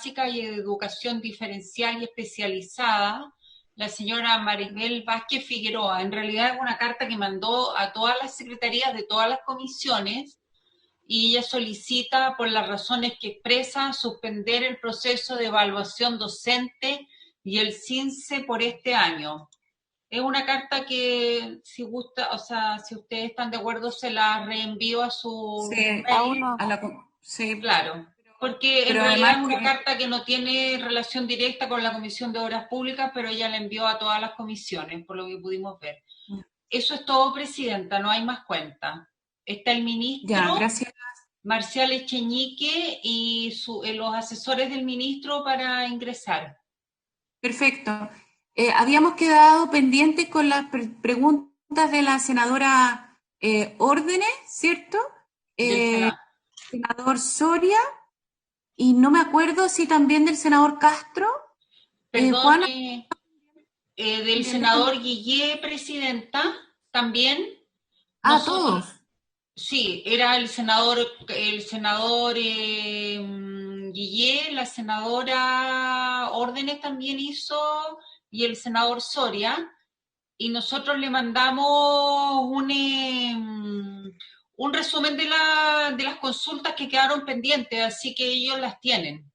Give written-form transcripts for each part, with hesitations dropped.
básica y educación diferencial y especializada, la señora Maribel Vázquez Figueroa. En realidad es una carta que mandó a todas las secretarías de todas las comisiones y ella solicita, por las razones que expresa, suspender el proceso de evaluación docente y el CINCE por este año. Es una carta que, si gusta, o sea, si ustedes están de acuerdo, se la reenvío a su Sí, mail. sí, Claro, porque en pero realidad es además una que, carta que no tiene relación directa con la Comisión de Obras Públicas, pero ella la envió a todas las comisiones, por lo que pudimos ver. Eso es todo, Presidenta, no hay más cuenta. Está el ya, ministro gracias. Marcial Echeñique y los asesores del ministro para ingresar. Perfecto. Habíamos quedado pendientes con las preguntas de la senadora Órdenes, ¿cierto? Del Eh, Senado. senador Soria, y no me acuerdo si también del senador Castro. Perdón, Juana, del déjame. senador Guillé, Presidenta, también. Ah, Nosotros, todos. sí, era el senador Guillé, la senadora Órdenes también hizo, y el senador Soria, y nosotros le mandamos un resumen de las consultas que quedaron pendientes, así que ellos las tienen.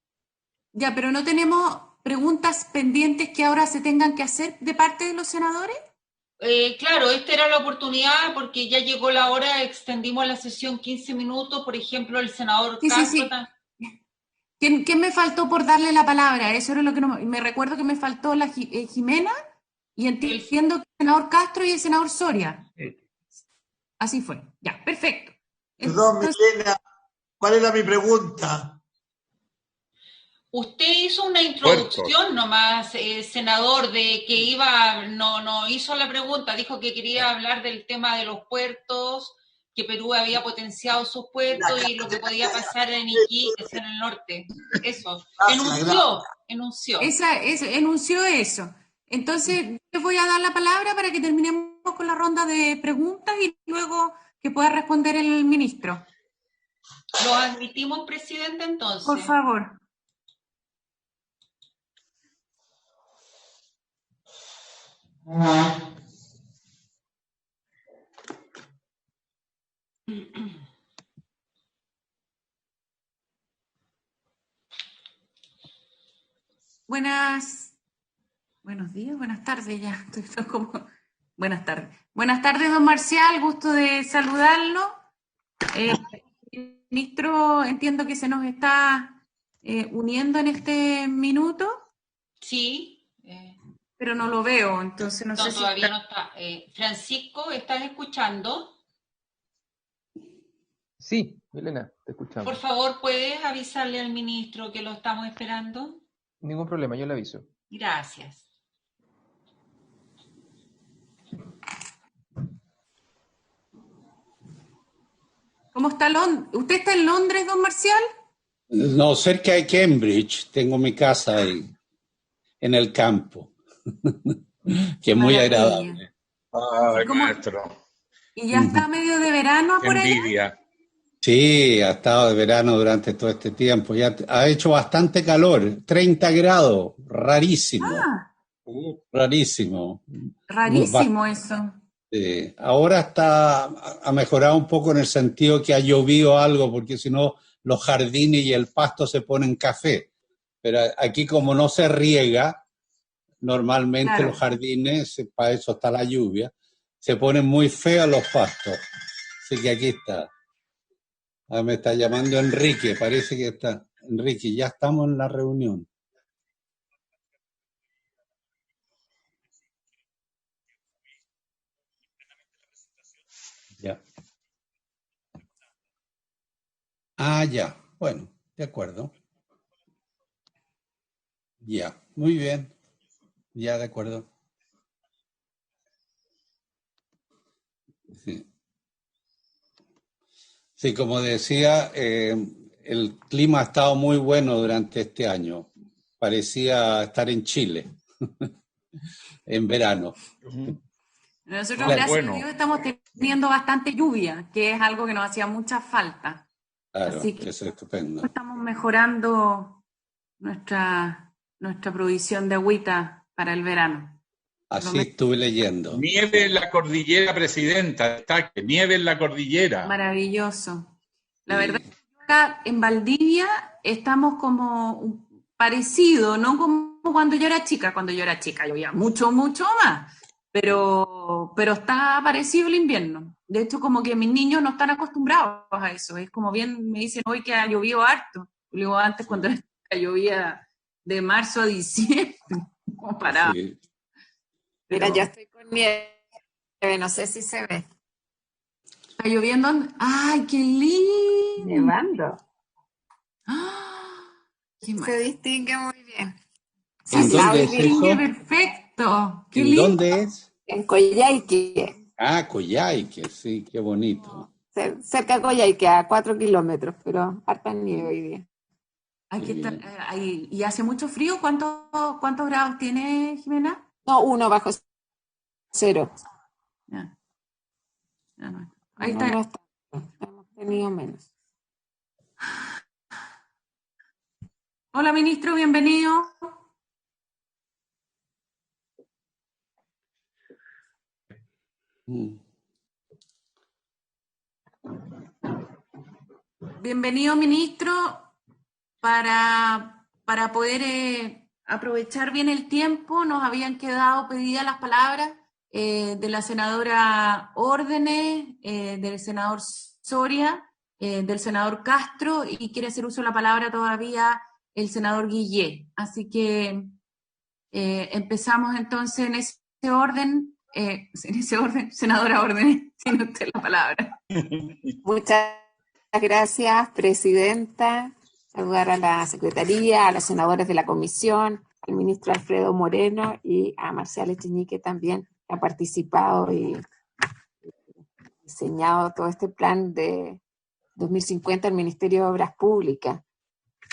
Ya, pero no tenemos preguntas pendientes que ahora se tengan que hacer de parte de los senadores. Claro, esta era la oportunidad porque ya llegó la hora, extendimos la sesión 15 minutos, por ejemplo, el senador Sí, sí, Castro. sí. ¿Quién me faltó por darle la palabra? Eso era lo que no me recuerdo, que me faltó la Jimena, y el, entiendo que el senador Castro y el senador Soria. Así fue. Ya, perfecto. Perdón, Entonces, Milena, ¿cuál era mi pregunta? Usted hizo una Puertos. introducción nomás, senador, de que no hizo la pregunta, dijo que quería hablar del tema de los puertos, que Perú había potenciado sus La puertos y lo que podía carta pasar en Iquiques, en el norte. Eso, gracias, gracias. enunció. enunció eso. Entonces, les voy a dar la palabra para que terminemos con la ronda de preguntas y luego que pueda responder el ministro. ¿Lo admitimos, presidente, Por entonces? favor. Buenos días, buenas tardes ya. Estoy como, buenas tardes. Buenas tardes, don Marcial, gusto de saludarlo. El ministro, entiendo que se nos está uniendo en este minuto, Sí. pero no lo veo, entonces no sé No, si todavía está. no está. Francisco, ¿estás escuchando? Sí, Milena, te Por escuchamos. favor, ¿puedes avisarle al ministro que lo estamos esperando? Ningún problema, yo le aviso. Gracias. ¿Cómo está Londres? ¿Usted está en Londres, don Marcial? No, cerca de Cambridge, tengo mi casa ahí, en el campo, que Qué es muy maravilla. agradable. ¿Y Ay, cómo? maestro, ¿Y ya Ujú. está medio de verano qué por allá? envidia. Sí, ha estado de verano durante todo este tiempo. Ya ha hecho bastante calor, 30 grados, rarísimo, Ah, rarísimo. rarísimo eso. Ahora ha mejorado un poco en el sentido que ha llovido algo, porque si no los jardines y el pasto se ponen café. Pero aquí como no se riega, normalmente los Claro. jardines, para eso está la lluvia, se ponen muy feos los pastos. Así que aquí está. Ah, me está llamando Enrique, parece que está. Enrique, ya estamos en la reunión. Ya. Ah, ya. Bueno, de acuerdo. Ya. Muy bien. Ya, de acuerdo. Sí. Sí, como decía, el clima ha estado muy bueno durante este año. Parecía estar en Chile, en verano. Nosotros, No, La- gracias a Dios, bueno, estamos teniendo bastante lluvia, que es algo que nos hacía mucha falta. claro, Así que eso es estupendo. estamos mejorando nuestra provisión de agüita para el verano. Así estuve leyendo. Nieve en la cordillera, presidenta, destaque, nieve en la cordillera. Maravilloso. La Sí. verdad es que acá en Valdivia estamos como parecido, no como cuando yo era chica. Cuando yo era chica llovía mucho, mucho más. Pero está parecido el invierno. De hecho, como que mis niños no están acostumbrados a eso. Es como bien, me dicen hoy que ha llovido harto. Luego antes cuando era chica llovía de marzo a diciembre. No paraba. Sí. Mira, yo estoy con nieve, no sé si se ve. ¿Está lloviendo? ¡Ay, qué lindo! Nevando. ¡Ah! ¡Qué Se maravilla! distingue muy bien. Sí, ¿En se dónde es distingue eso? perfecto. ¡Qué ¿En lindo! dónde es? En Coyhaique, Ah, Coyhaique, sí, qué bonito. cerca de Coyhaique, a 4 kilómetros, pero harta nieve hoy día. Aquí está, ¿y hace mucho frío? ¿Cuántos grados tiene, Jimena? No, 1 bajo 0. Ya, ya no. Ahí No, está. no está. Hemos tenido menos. Hola, ministro, bienvenido. Mm. Bienvenido, ministro, para poder aprovechar bien el tiempo. Nos habían quedado pedidas las palabras de la senadora Órdenes, del senador Soria, del senador Castro, y quiere hacer uso de la palabra todavía el senador Guillé. Así que empezamos entonces en ese orden. Senadora Órdenes, tiene usted la palabra. Muchas gracias, presidenta. Saludar a la secretaría, a los senadores de la comisión, al ministro Alfredo Moreno y a Marcial Echenique también, que ha participado y diseñado todo este plan de 2050 del Ministerio de Obras Públicas.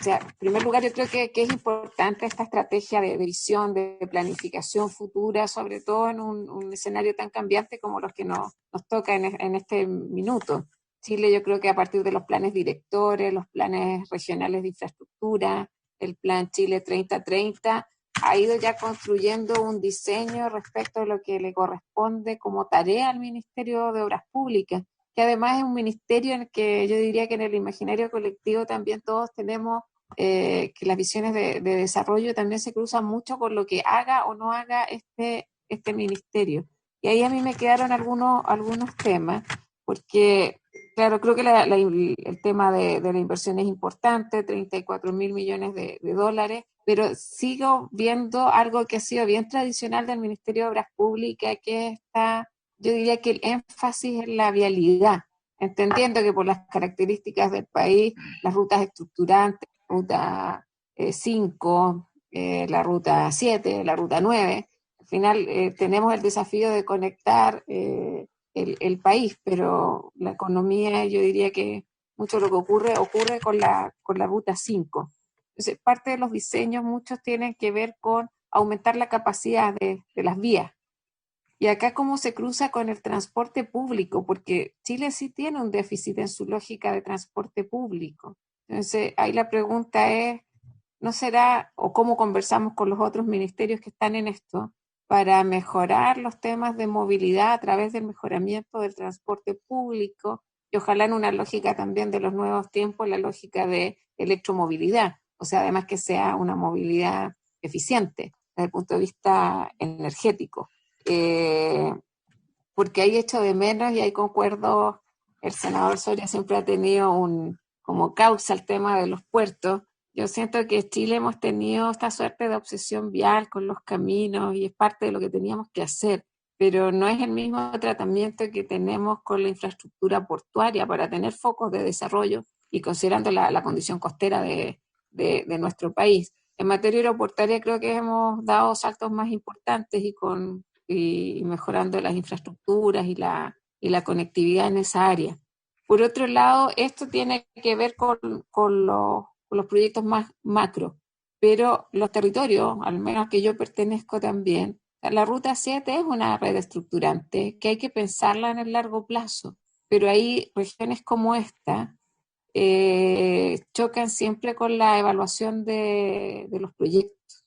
O sea, en primer lugar, yo creo que es importante esta estrategia de visión, de planificación futura, sobre todo en un escenario tan cambiante como los que nos toca en este minuto. Chile, yo creo que a partir de los planes directores, los planes regionales de infraestructura, el plan Chile 3030, ha ido ya construyendo un diseño respecto a lo que le corresponde como tarea al Ministerio de Obras Públicas, que además es un ministerio en el que yo diría que en el imaginario colectivo también todos tenemos que las visiones de desarrollo también se cruzan mucho con lo que haga o no haga este ministerio. Y ahí a mí me quedaron algunos temas, porque, claro, creo que el tema de la inversión es importante, 34.000 millones de dólares, pero sigo viendo algo que ha sido bien tradicional del Ministerio de Obras Públicas, que está, yo diría que el énfasis en la vialidad, entendiendo que por las características del país, las rutas estructurantes, ruta 5, la ruta 7, la ruta 9. Al final tenemos el desafío de conectar el país, pero la economía, yo diría que mucho lo que ocurre con la ruta 5. Entonces, parte de los diseños, muchos tienen que ver con aumentar la capacidad de las vías. Y acá cómo se cruza con el transporte público, porque Chile sí tiene un déficit en su lógica de transporte público. Entonces, ahí la pregunta es, ¿no será, o cómo conversamos con los otros ministerios que están en esto, para mejorar los temas de movilidad a través del mejoramiento del transporte público y ojalá en una lógica también de los nuevos tiempos, la lógica de electromovilidad, o sea, además que sea una movilidad eficiente desde el punto de vista energético? Porque ahí echo de menos y ahí concuerdo, el senador Soria siempre ha tenido como causa el tema de los puertos. Yo siento que en Chile hemos tenido esta suerte de obsesión vial con los caminos y es parte de lo que teníamos que hacer, pero no es el mismo tratamiento que tenemos con la infraestructura portuaria para tener focos de desarrollo y considerando la condición costera de nuestro país. En materia aeroportuaria creo que hemos dado saltos más importantes y mejorando las infraestructuras y la conectividad en esa área. Por otro lado, esto tiene que ver con los proyectos más macro, pero los territorios, al menos que yo pertenezco también, la Ruta 7 es una red estructurante que hay que pensarla en el largo plazo, pero hay regiones como esta chocan siempre con la evaluación de los proyectos.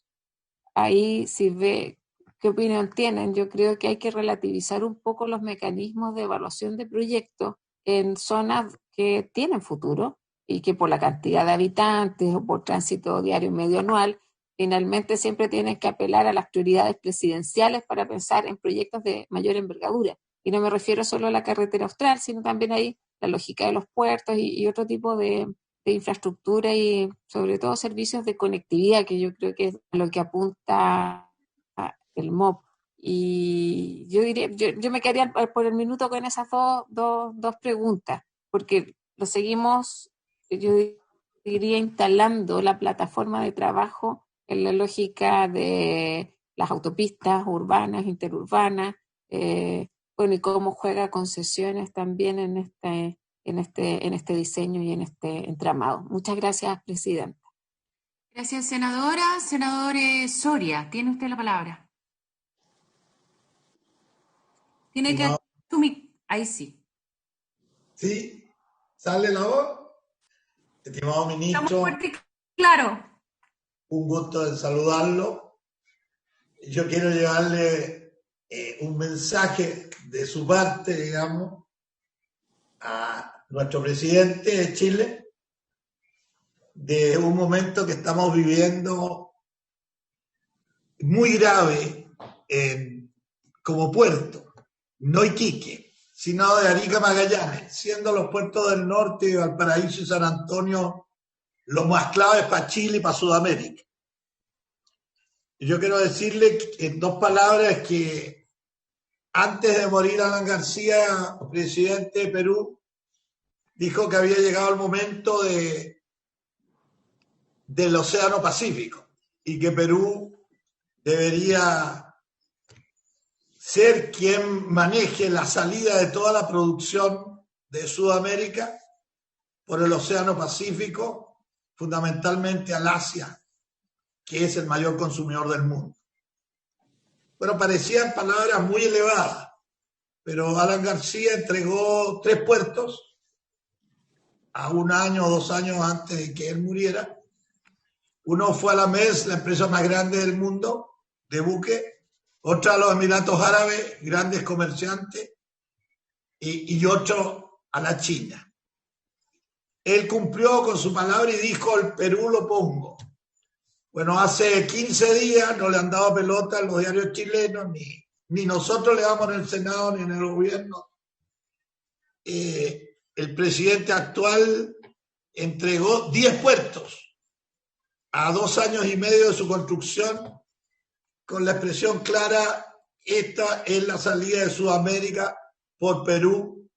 Ahí si ve qué opinión tienen. Yo creo que hay que relativizar un poco los mecanismos de evaluación de proyectos en zonas que tienen futuro y que por la cantidad de habitantes o por tránsito diario medio anual, finalmente siempre tienen que apelar a las prioridades presidenciales para pensar en proyectos de mayor envergadura. Y no me refiero solo a la carretera austral, sino también ahí la lógica de los puertos y otro tipo de infraestructura y sobre todo servicios de conectividad, que yo creo que es lo que apunta el MOP. Y yo diría, yo me quedaría por el minuto con esas dos preguntas, porque lo seguimos, yo diría, instalando la plataforma de trabajo en la lógica de las autopistas urbanas, interurbanas, bueno, y cómo juega concesiones también en este diseño y en este entramado. Muchas gracias, Presidenta. Gracias, senadora. Senador Soria, tiene usted la palabra. Tiene que... Ahí sí. ¿Sí? ¿Sale la voz? Estimado ministro, estamos fuerte y claro. Un gusto de saludarlo. Yo quiero llevarle un mensaje de su parte, digamos, a nuestro presidente de Chile, de un momento que estamos viviendo muy grave como puerto, no Iquique, sino de Arica Magallanes, siendo los puertos del norte, Valparaíso y San Antonio, los más claves para Chile y para Sudamérica. Yo quiero decirle en 2 palabras que antes de morir Alan García, presidente de Perú, dijo que había llegado el momento del Océano Pacífico y que Perú debería ser quien maneje la salida de toda la producción de Sudamérica por el Océano Pacífico, fundamentalmente al Asia, que es el mayor consumidor del mundo. Bueno, parecían palabras muy elevadas, pero Alan García entregó 3 puertos a 1 año o 2 años antes de que él muriera. Uno fue a la MES, la empresa más grande del mundo de buque, otra a los Emiratos Árabes, grandes comerciantes, y otro a la China. Él cumplió con su palabra y dijo, el Perú lo pongo. Bueno, hace 15 días no le han dado pelota a los diarios chilenos, ni nosotros le damos en el Senado ni en el gobierno. El presidente actual entregó 10 puertos a 2 años y medio de su construcción, con la expresión clara, esta es la salida de Sudamérica por Perú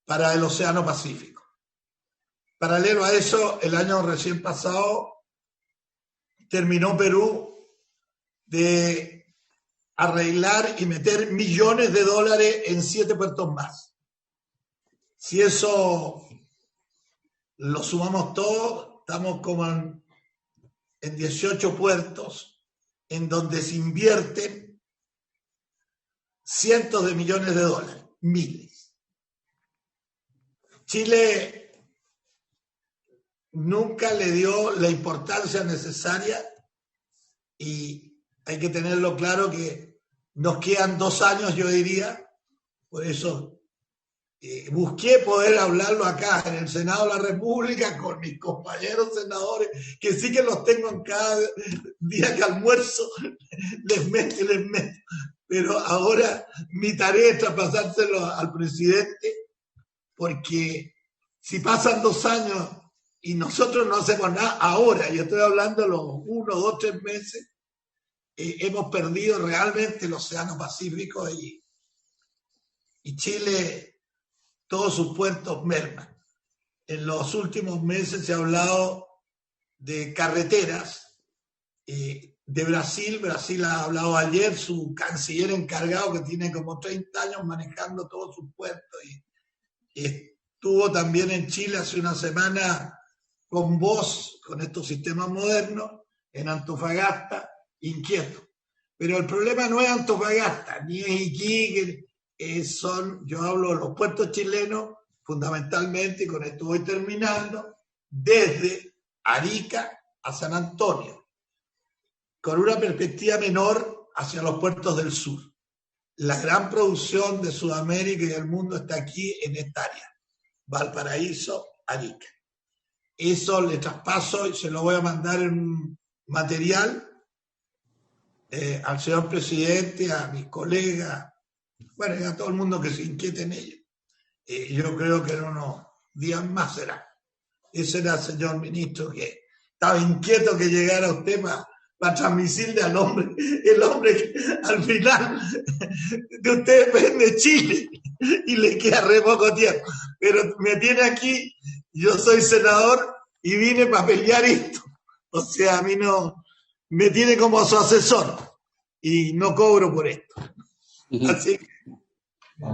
para el Océano Pacífico. Paralelo a eso, el año recién pasado terminó Perú de arreglar y meter millones de dólares en 7 puertos más. Si eso lo sumamos todo, estamos como en 18 puertos en donde se invierten cientos de millones de dólares, miles. Chile nunca le dio la importancia necesaria y hay que tenerlo claro que nos quedan 2 años, yo diría, por eso busqué poder hablarlo acá en el Senado de la República con mis compañeros senadores, que sí que los tengo en cada día que almuerzo, les meto. Pero ahora mi tarea es traspasárselo al presidente, porque si pasan 2 años y nosotros no hacemos nada ahora, yo estoy hablando de los 1, 2, 3 meses, hemos perdido realmente el Océano Pacífico y Chile, todos sus puertos merman. En los últimos meses se ha hablado de carreteras de Brasil. Brasil ha hablado ayer, su canciller encargado, que tiene como 30 años manejando todos sus puertos. Y estuvo también en Chile hace una semana con vos, con estos sistemas modernos, en Antofagasta, inquieto. Pero el problema no es Antofagasta, ni es Iquique, yo hablo de los puertos chilenos fundamentalmente, y con esto voy terminando, desde Arica a San Antonio, con una perspectiva menor hacia los puertos del sur. La gran producción de Sudamérica y del mundo está aquí en esta área, Valparaíso, Arica. Eso le traspaso y se lo voy a mandar en material al señor presidente, a mis colegas, bueno, y a todo el mundo que se inquiete en ello. Yo creo que en unos días más será. Ese era el señor ministro que estaba inquieto que llegara usted para transmitirle al hombre, el hombre que al final de usted depende de Chile y le queda re poco tiempo. Pero me tiene aquí, yo soy senador y vine para pelear esto. O sea, a mí no, me tiene como su asesor y no cobro por esto. Así que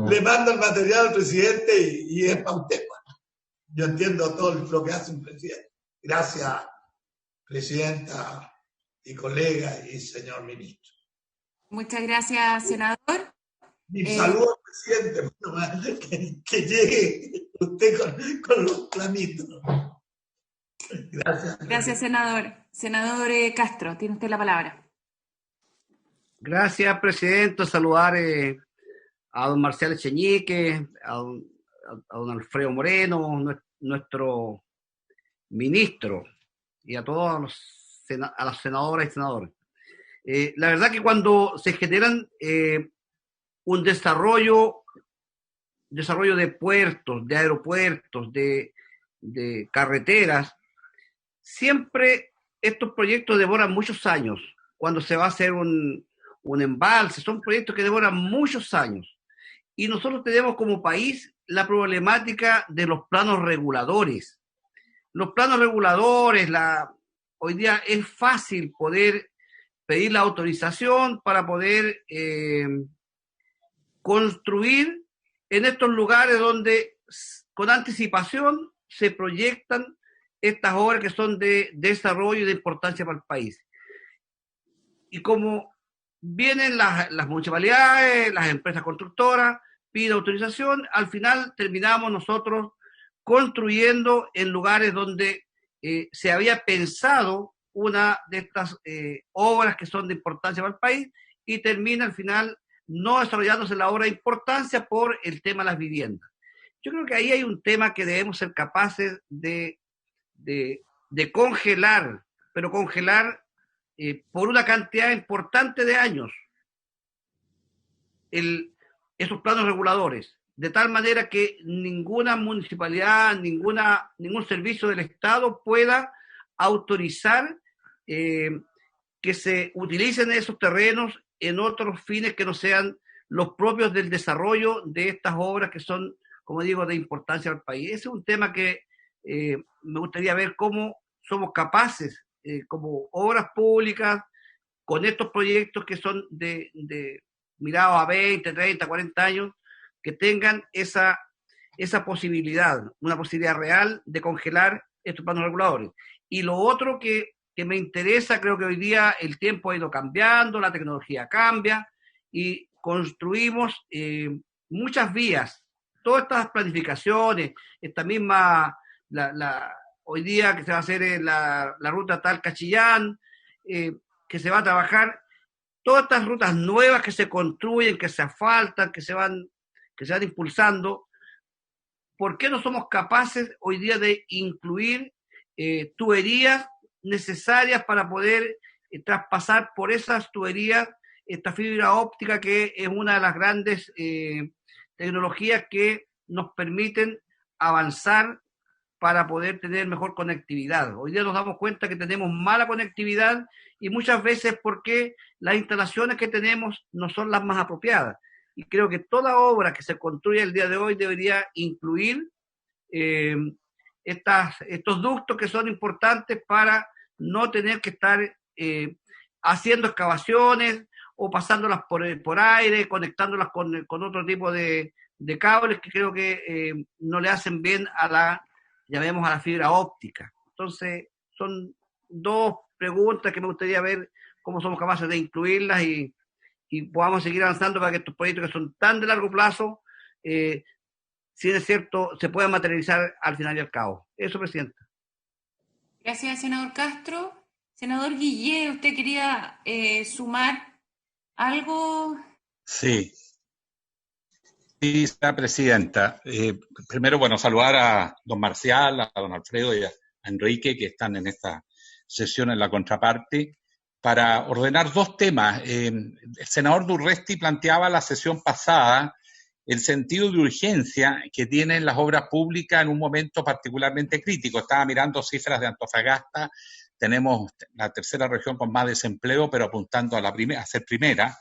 le mando el material al presidente y es para usted. Yo entiendo todo lo que hace un presidente. Gracias, presidenta y colega y señor ministro. Muchas gracias, senador. Mi saludo al presidente, que llegue usted con los planitos. Gracias. Gracias, senador. Senador Castro, tiene usted la palabra. Gracias, presidente. Saludar a don Marcial Echeñique, a don Alfredo Moreno, nuestro ministro, y a todos a las senadoras y senadores. La verdad que cuando se generan un desarrollo de puertos, de aeropuertos, de carreteras, siempre estos proyectos demoran muchos años. Cuando se va a hacer un embalse, son proyectos que demoran muchos años. Y nosotros tenemos como país la problemática de los planos reguladores. Los planos reguladores, hoy día es fácil poder pedir la autorización para poder construir en estos lugares donde con anticipación se proyectan estas obras que son de desarrollo y de importancia para el país. Y como vienen las municipalidades, las empresas constructoras, piden autorización, al final terminamos nosotros construyendo en lugares donde se había pensado una de estas obras que son de importancia para el país y termina al final no desarrollándose la obra de importancia por el tema de las viviendas. Yo creo que ahí hay un tema que debemos ser capaces de congelar, pero congelar por una cantidad importante de años esos planos reguladores, de tal manera que ninguna municipalidad, ningún servicio del Estado pueda autorizar que se utilicen esos terrenos en otros fines que no sean los propios del desarrollo de estas obras que son, como digo, de importancia al país. Ese es un tema que me gustaría ver cómo somos capaces, como obras públicas, con estos proyectos que son de mirados a 20, 30, 40 años, que tengan esa posibilidad, una posibilidad real de congelar estos planos reguladores. Y lo otro que me interesa, creo que hoy día el tiempo ha ido cambiando, la tecnología cambia y construimos muchas vías. Todas estas planificaciones, esta misma, hoy día que se va a hacer la ruta Talca-Chillán, que se va a trabajar, todas estas rutas nuevas que se construyen, que se asfaltan, que se van impulsando. ¿Por qué no somos capaces hoy día de incluir tuberías necesarias para poder traspasar por esas tuberías esta fibra óptica, que es una de las grandes tecnologías que nos permiten avanzar para poder tener mejor conectividad? Hoy día nos damos cuenta que tenemos mala conectividad y muchas veces porque las instalaciones que tenemos no son las más apropiadas. Y creo que toda obra que se construye el día de hoy debería incluir estos ductos que son importantes para no tener que estar haciendo excavaciones o pasándolas por aire, conectándolas con otro tipo de cables que creo que no le hacen bien llamemos a la fibra óptica. Entonces, son dos preguntas que me gustaría ver cómo somos capaces de incluirlas y podamos seguir avanzando para que estos proyectos que son tan de largo plazo si es cierto, se pueda materializar al final y al cabo. Eso, Presidenta. Gracias, senador Castro. Senador Guillé, ¿usted quería sumar algo? Sí, señora Presidenta. Primero, bueno, saludar a don Marcial, a don Alfredo y a Enrique, que están en esta sesión en la contraparte, para ordenar dos temas. El senador Durresti planteaba la sesión pasada el sentido de urgencia que tienen las obras públicas en un momento particularmente crítico. Estaba mirando cifras de Antofagasta, tenemos la tercera región con más desempleo, pero apuntando a ser primera.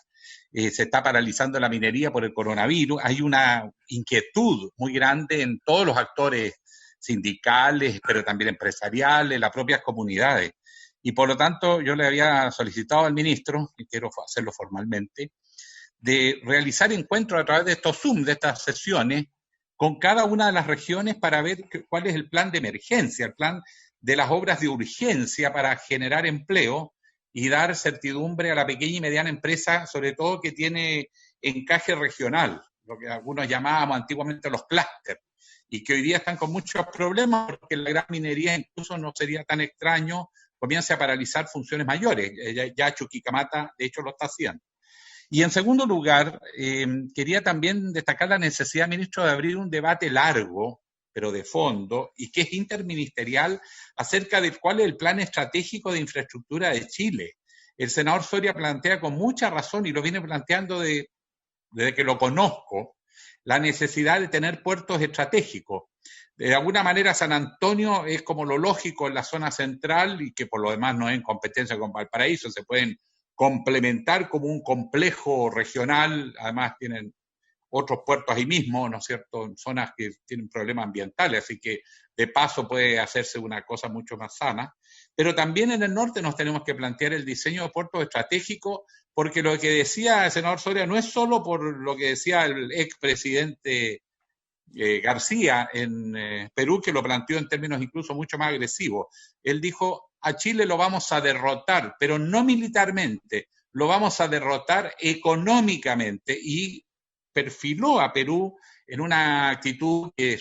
Se está paralizando la minería por el coronavirus. Hay una inquietud muy grande en todos los actores sindicales, pero también empresariales, las propias comunidades. Y por lo tanto, yo le había solicitado al ministro, y quiero hacerlo formalmente, de realizar encuentros a través de estos Zoom, de estas sesiones, con cada una de las regiones para ver cuál es el plan de emergencia, el plan de las obras de urgencia para generar empleo y dar certidumbre a la pequeña y mediana empresa, sobre todo que tiene encaje regional, lo que algunos llamábamos antiguamente los clústeres, y que hoy día están con muchos problemas porque la gran minería incluso no sería tan extraño, comienza a paralizar funciones mayores. Ya Chuquicamata, de hecho, lo está haciendo. Y en segundo lugar, quería también destacar la necesidad, ministro, de abrir un debate largo, pero de fondo, y que es interministerial, acerca de cuál es el plan estratégico de infraestructura de Chile. El senador Soria plantea con mucha razón, y lo viene planteando desde que lo conozco, la necesidad de tener puertos estratégicos. De alguna manera San Antonio es como lo lógico en la zona central y que por lo demás no es en competencia con Valparaíso, se pueden complementar como un complejo regional, además tienen otros puertos ahí mismo, ¿no es cierto?, en zonas que tienen problemas ambientales, así que de paso puede hacerse una cosa mucho más sana. Pero también en el norte nos tenemos que plantear el diseño de puertos estratégicos, porque lo que decía el senador Soria no es solo por lo que decía el expresidente García en Perú, que lo planteó en términos incluso mucho más agresivos. Él dijo, a Chile lo vamos a derrotar, pero no militarmente, lo vamos a derrotar económicamente, y perfiló a Perú en una actitud que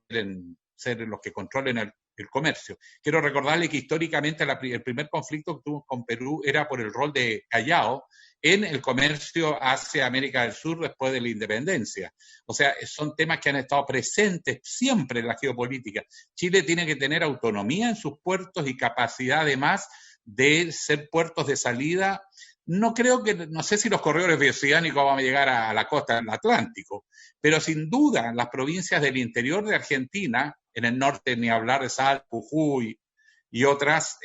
quieren ser los que controlen el comercio. Quiero recordarle que históricamente el primer conflicto que tuvimos con Perú era por el rol de Callao en el comercio hacia América del Sur después de la independencia. O sea, son temas que han estado presentes siempre en la geopolítica. Chile tiene que tener autonomía en sus puertos y capacidad además de ser puertos de salida. No sé si los corredores bioceánicos van a llegar a la costa del Atlántico, pero sin duda las provincias del interior de Argentina, en el norte ni hablar de Salta, Jujuy y otras,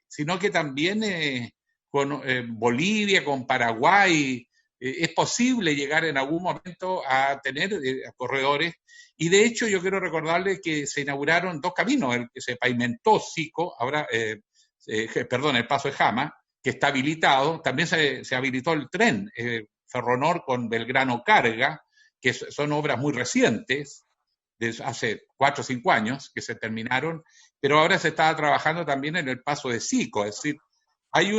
sino que también con Bolivia, con Paraguay, es posible llegar en algún momento a tener corredores. Y de hecho yo quiero recordarles que se inauguraron dos caminos, el que se pavimentó Sico, ahora, el Paso de Jama, que está habilitado, también se habilitó el tren Ferronor con Belgrano Carga, que son obras muy recientes, de hace 4 o 5 años que se terminaron, pero ahora se está trabajando también en el Paso de Sico, es decir, hay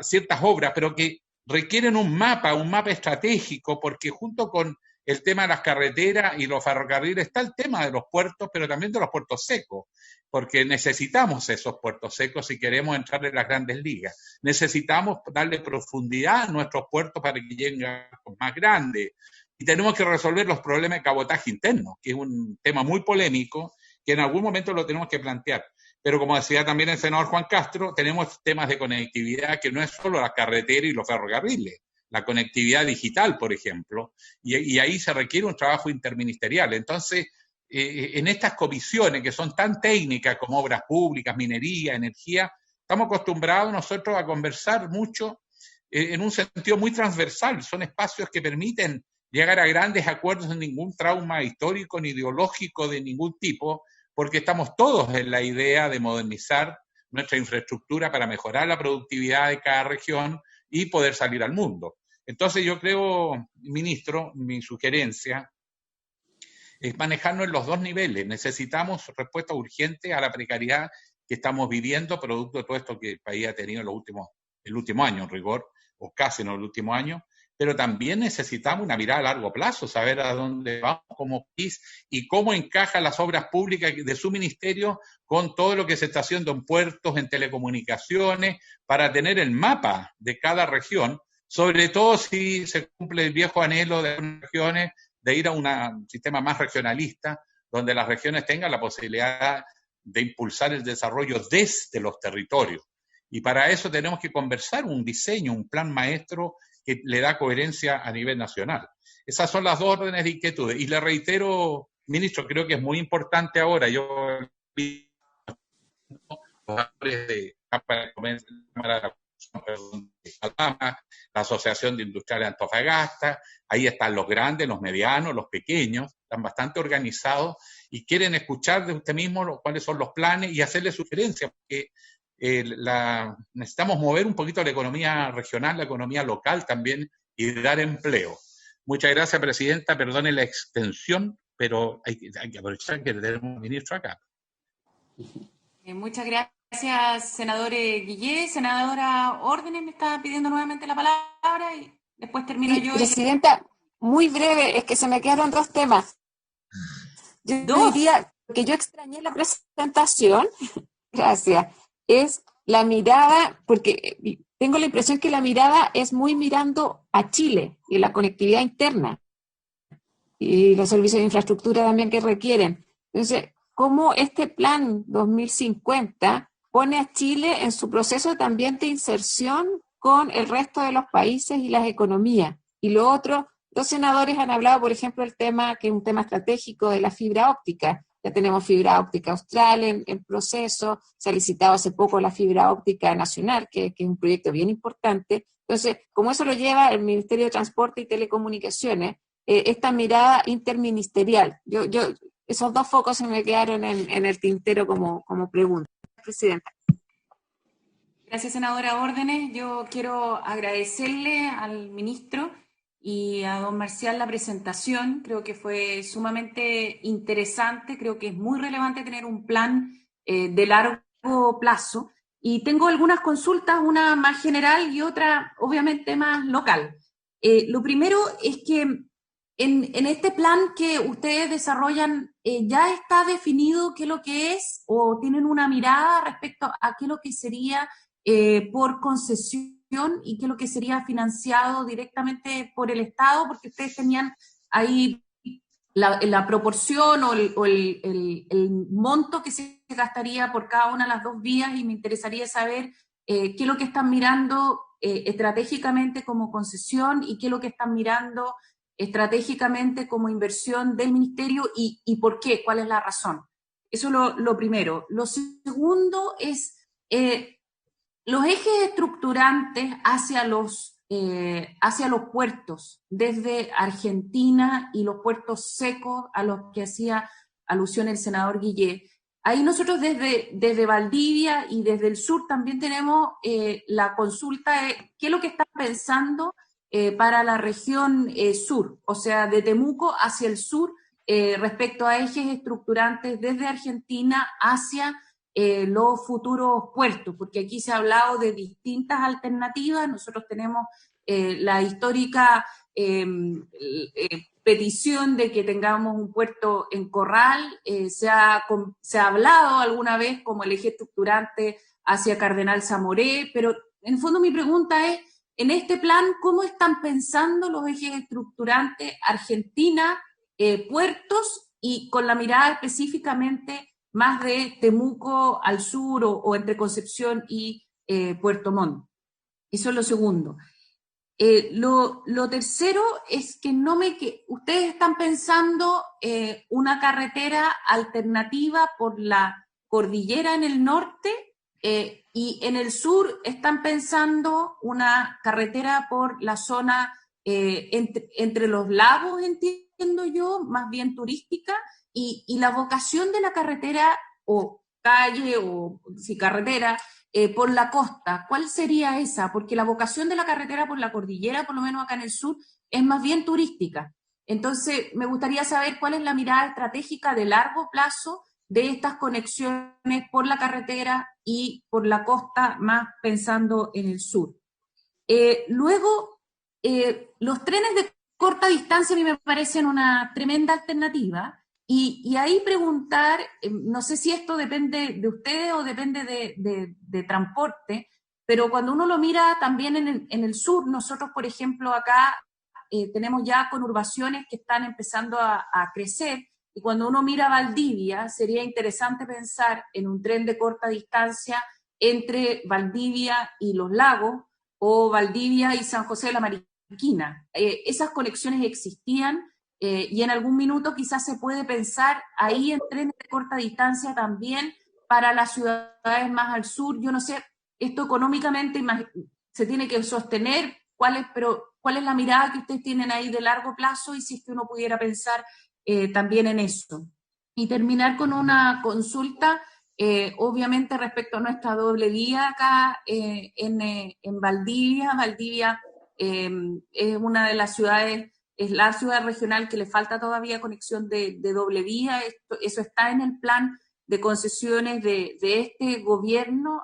ciertas obras, pero que requieren un mapa estratégico, porque junto con el tema de las carreteras y los ferrocarriles está el tema de los puertos, pero también de los puertos secos, porque necesitamos esos puertos secos si queremos entrar en las grandes ligas. Necesitamos darle profundidad a nuestros puertos para que lleguen más grandes. Y tenemos que resolver los problemas de cabotaje interno, que es un tema muy polémico, que en algún momento lo tenemos que plantear. Pero como decía también el senador Juan Castro, tenemos temas de conectividad que no es solo la carretera y los ferrocarriles, la conectividad digital, por ejemplo, y ahí se requiere un trabajo interministerial. Entonces, en estas comisiones que son tan técnicas como obras públicas, minería, energía, estamos acostumbrados nosotros a conversar mucho en un sentido muy transversal. Son espacios que permiten llegar a grandes acuerdos sin ningún trauma histórico ni ideológico de ningún tipo, porque estamos todos en la idea de modernizar nuestra infraestructura para mejorar la productividad de cada región y poder salir al mundo. Entonces yo creo, ministro, mi sugerencia es manejarnos en los dos niveles. Necesitamos respuesta urgente a la precariedad que estamos viviendo, producto de todo esto que el país ha tenido el último año, en rigor, o casi en el último año, pero también necesitamos una mirada a largo plazo, saber a dónde vamos como país y cómo encajan las obras públicas de su ministerio con todo lo que se está haciendo en puertos, en telecomunicaciones, para tener el mapa de cada región, sobre todo si se cumple el viejo anhelo de las regiones de ir a un sistema más regionalista, donde las regiones tengan la posibilidad de impulsar el desarrollo desde los territorios. Y para eso tenemos que conversar un diseño, un plan maestro que le da coherencia a nivel nacional. Esas son las dos órdenes de inquietudes. Y le reitero, ministro, creo que es muy importante ahora, yo vi los actores de Cámara de Comercio, de Alabama, la Asociación de Industriales de Antofagasta, ahí están los grandes, los medianos, los pequeños, están bastante organizados y quieren escuchar de usted mismo cuáles son los planes y hacerle sugerencias, porque necesitamos mover un poquito la economía regional, la economía local también y dar empleo. Muchas gracias, presidenta. Perdone la extensión, pero hay que aprovechar que tenemos un ministro acá. Muchas gracias, senador Guillé. Senadora Órdenes me está pidiendo nuevamente la palabra y después termino yo. Presidenta, muy breve, es que se me quedaron dos temas. Yo diría que yo extrañé la presentación, gracias, es la mirada, porque tengo la impresión que la mirada es muy mirando a Chile y la conectividad interna y los servicios de infraestructura también que requieren. Entonces, cómo este plan 2050 pone a Chile en su proceso también de inserción con el resto de los países y las economías. Y lo otro, dos senadores han hablado, por ejemplo, el tema, que es un tema estratégico de la fibra óptica. Ya tenemos fibra óptica austral en proceso, se ha licitado hace poco la fibra óptica nacional, que es un proyecto bien importante. Entonces, como eso lo lleva el Ministerio de Transporte y Telecomunicaciones, esta mirada interministerial. Esos dos focos se me quedaron en el tintero como pregunta. Presidenta. Gracias, senadora Órdenes. Yo quiero agradecerle al ministro y a don Marcial la presentación. Creo que fue sumamente interesante, creo que es muy relevante tener un plan de largo plazo. Y tengo algunas consultas, una más general y otra obviamente más local. Lo primero es que en este plan que ustedes desarrollan, ¿ya está definido qué es lo que es o tienen una mirada respecto a qué es lo que sería por concesión y qué es lo que sería financiado directamente por el Estado? Porque ustedes tenían ahí la proporción o el monto que se gastaría por cada una de las dos vías y me interesaría saber qué es lo que están mirando estratégicamente como concesión y qué es lo que están mirando estratégicamente como inversión del ministerio y por qué, cuál es la razón. Eso es lo primero. Lo segundo es los ejes estructurantes hacia los puertos, desde Argentina y los puertos secos a los que hacía alusión el senador Guillé. Ahí nosotros desde Valdivia y desde el sur también tenemos la consulta de qué es lo que están pensando para la región sur, o sea, de Temuco hacia el sur, respecto a ejes estructurantes desde Argentina hacia los futuros puertos, porque aquí se ha hablado de distintas alternativas. Nosotros tenemos la histórica petición de que tengamos un puerto en Corral, se ha hablado alguna vez como el eje estructurante hacia Cardenal Zamoré, pero en el fondo mi pregunta es, en este plan, ¿cómo están pensando los ejes estructurantes Argentina, puertos y con la mirada específicamente más de Temuco al sur o entre Concepción y Puerto Montt? Eso es lo segundo. Lo tercero es que ustedes están pensando una carretera alternativa por la cordillera en el norte y en el sur están pensando una carretera por la zona entre los lagos, entiendo yo, más bien turística, y la vocación de la carretera o calle o sí, carretera por la costa, ¿cuál sería esa? Porque la vocación de la carretera por la cordillera, por lo menos acá en el sur, es más bien turística. Entonces, me gustaría saber cuál es la mirada estratégica de largo plazo de estas conexiones por la carretera y por la costa, más pensando en el sur. Luego, los trenes de corta distancia a mí me parecen una tremenda alternativa. Y ahí preguntar, no sé si esto depende de ustedes o depende de transporte, pero cuando uno lo mira también en el sur, nosotros, por ejemplo, acá tenemos ya conurbaciones que están empezando a crecer, y cuando uno mira Valdivia, sería interesante pensar en un tren de corta distancia entre Valdivia y Los Lagos, o Valdivia y San José de la Mariquina. Esas conexiones existían, y en algún minuto quizás se puede pensar ahí en trenes de corta distancia también para las ciudades más al sur. Yo no sé, esto económicamente se tiene que sostener, pero ¿cuál es la mirada que ustedes tienen ahí de largo plazo, y si es que uno pudiera pensar también en eso? Y terminar con una consulta, obviamente respecto a nuestra doble vía acá en Valdivia. Valdivia es una de las ciudades, es la ciudad regional que le falta todavía conexión de doble vía. Eso está en el plan de concesiones de este gobierno,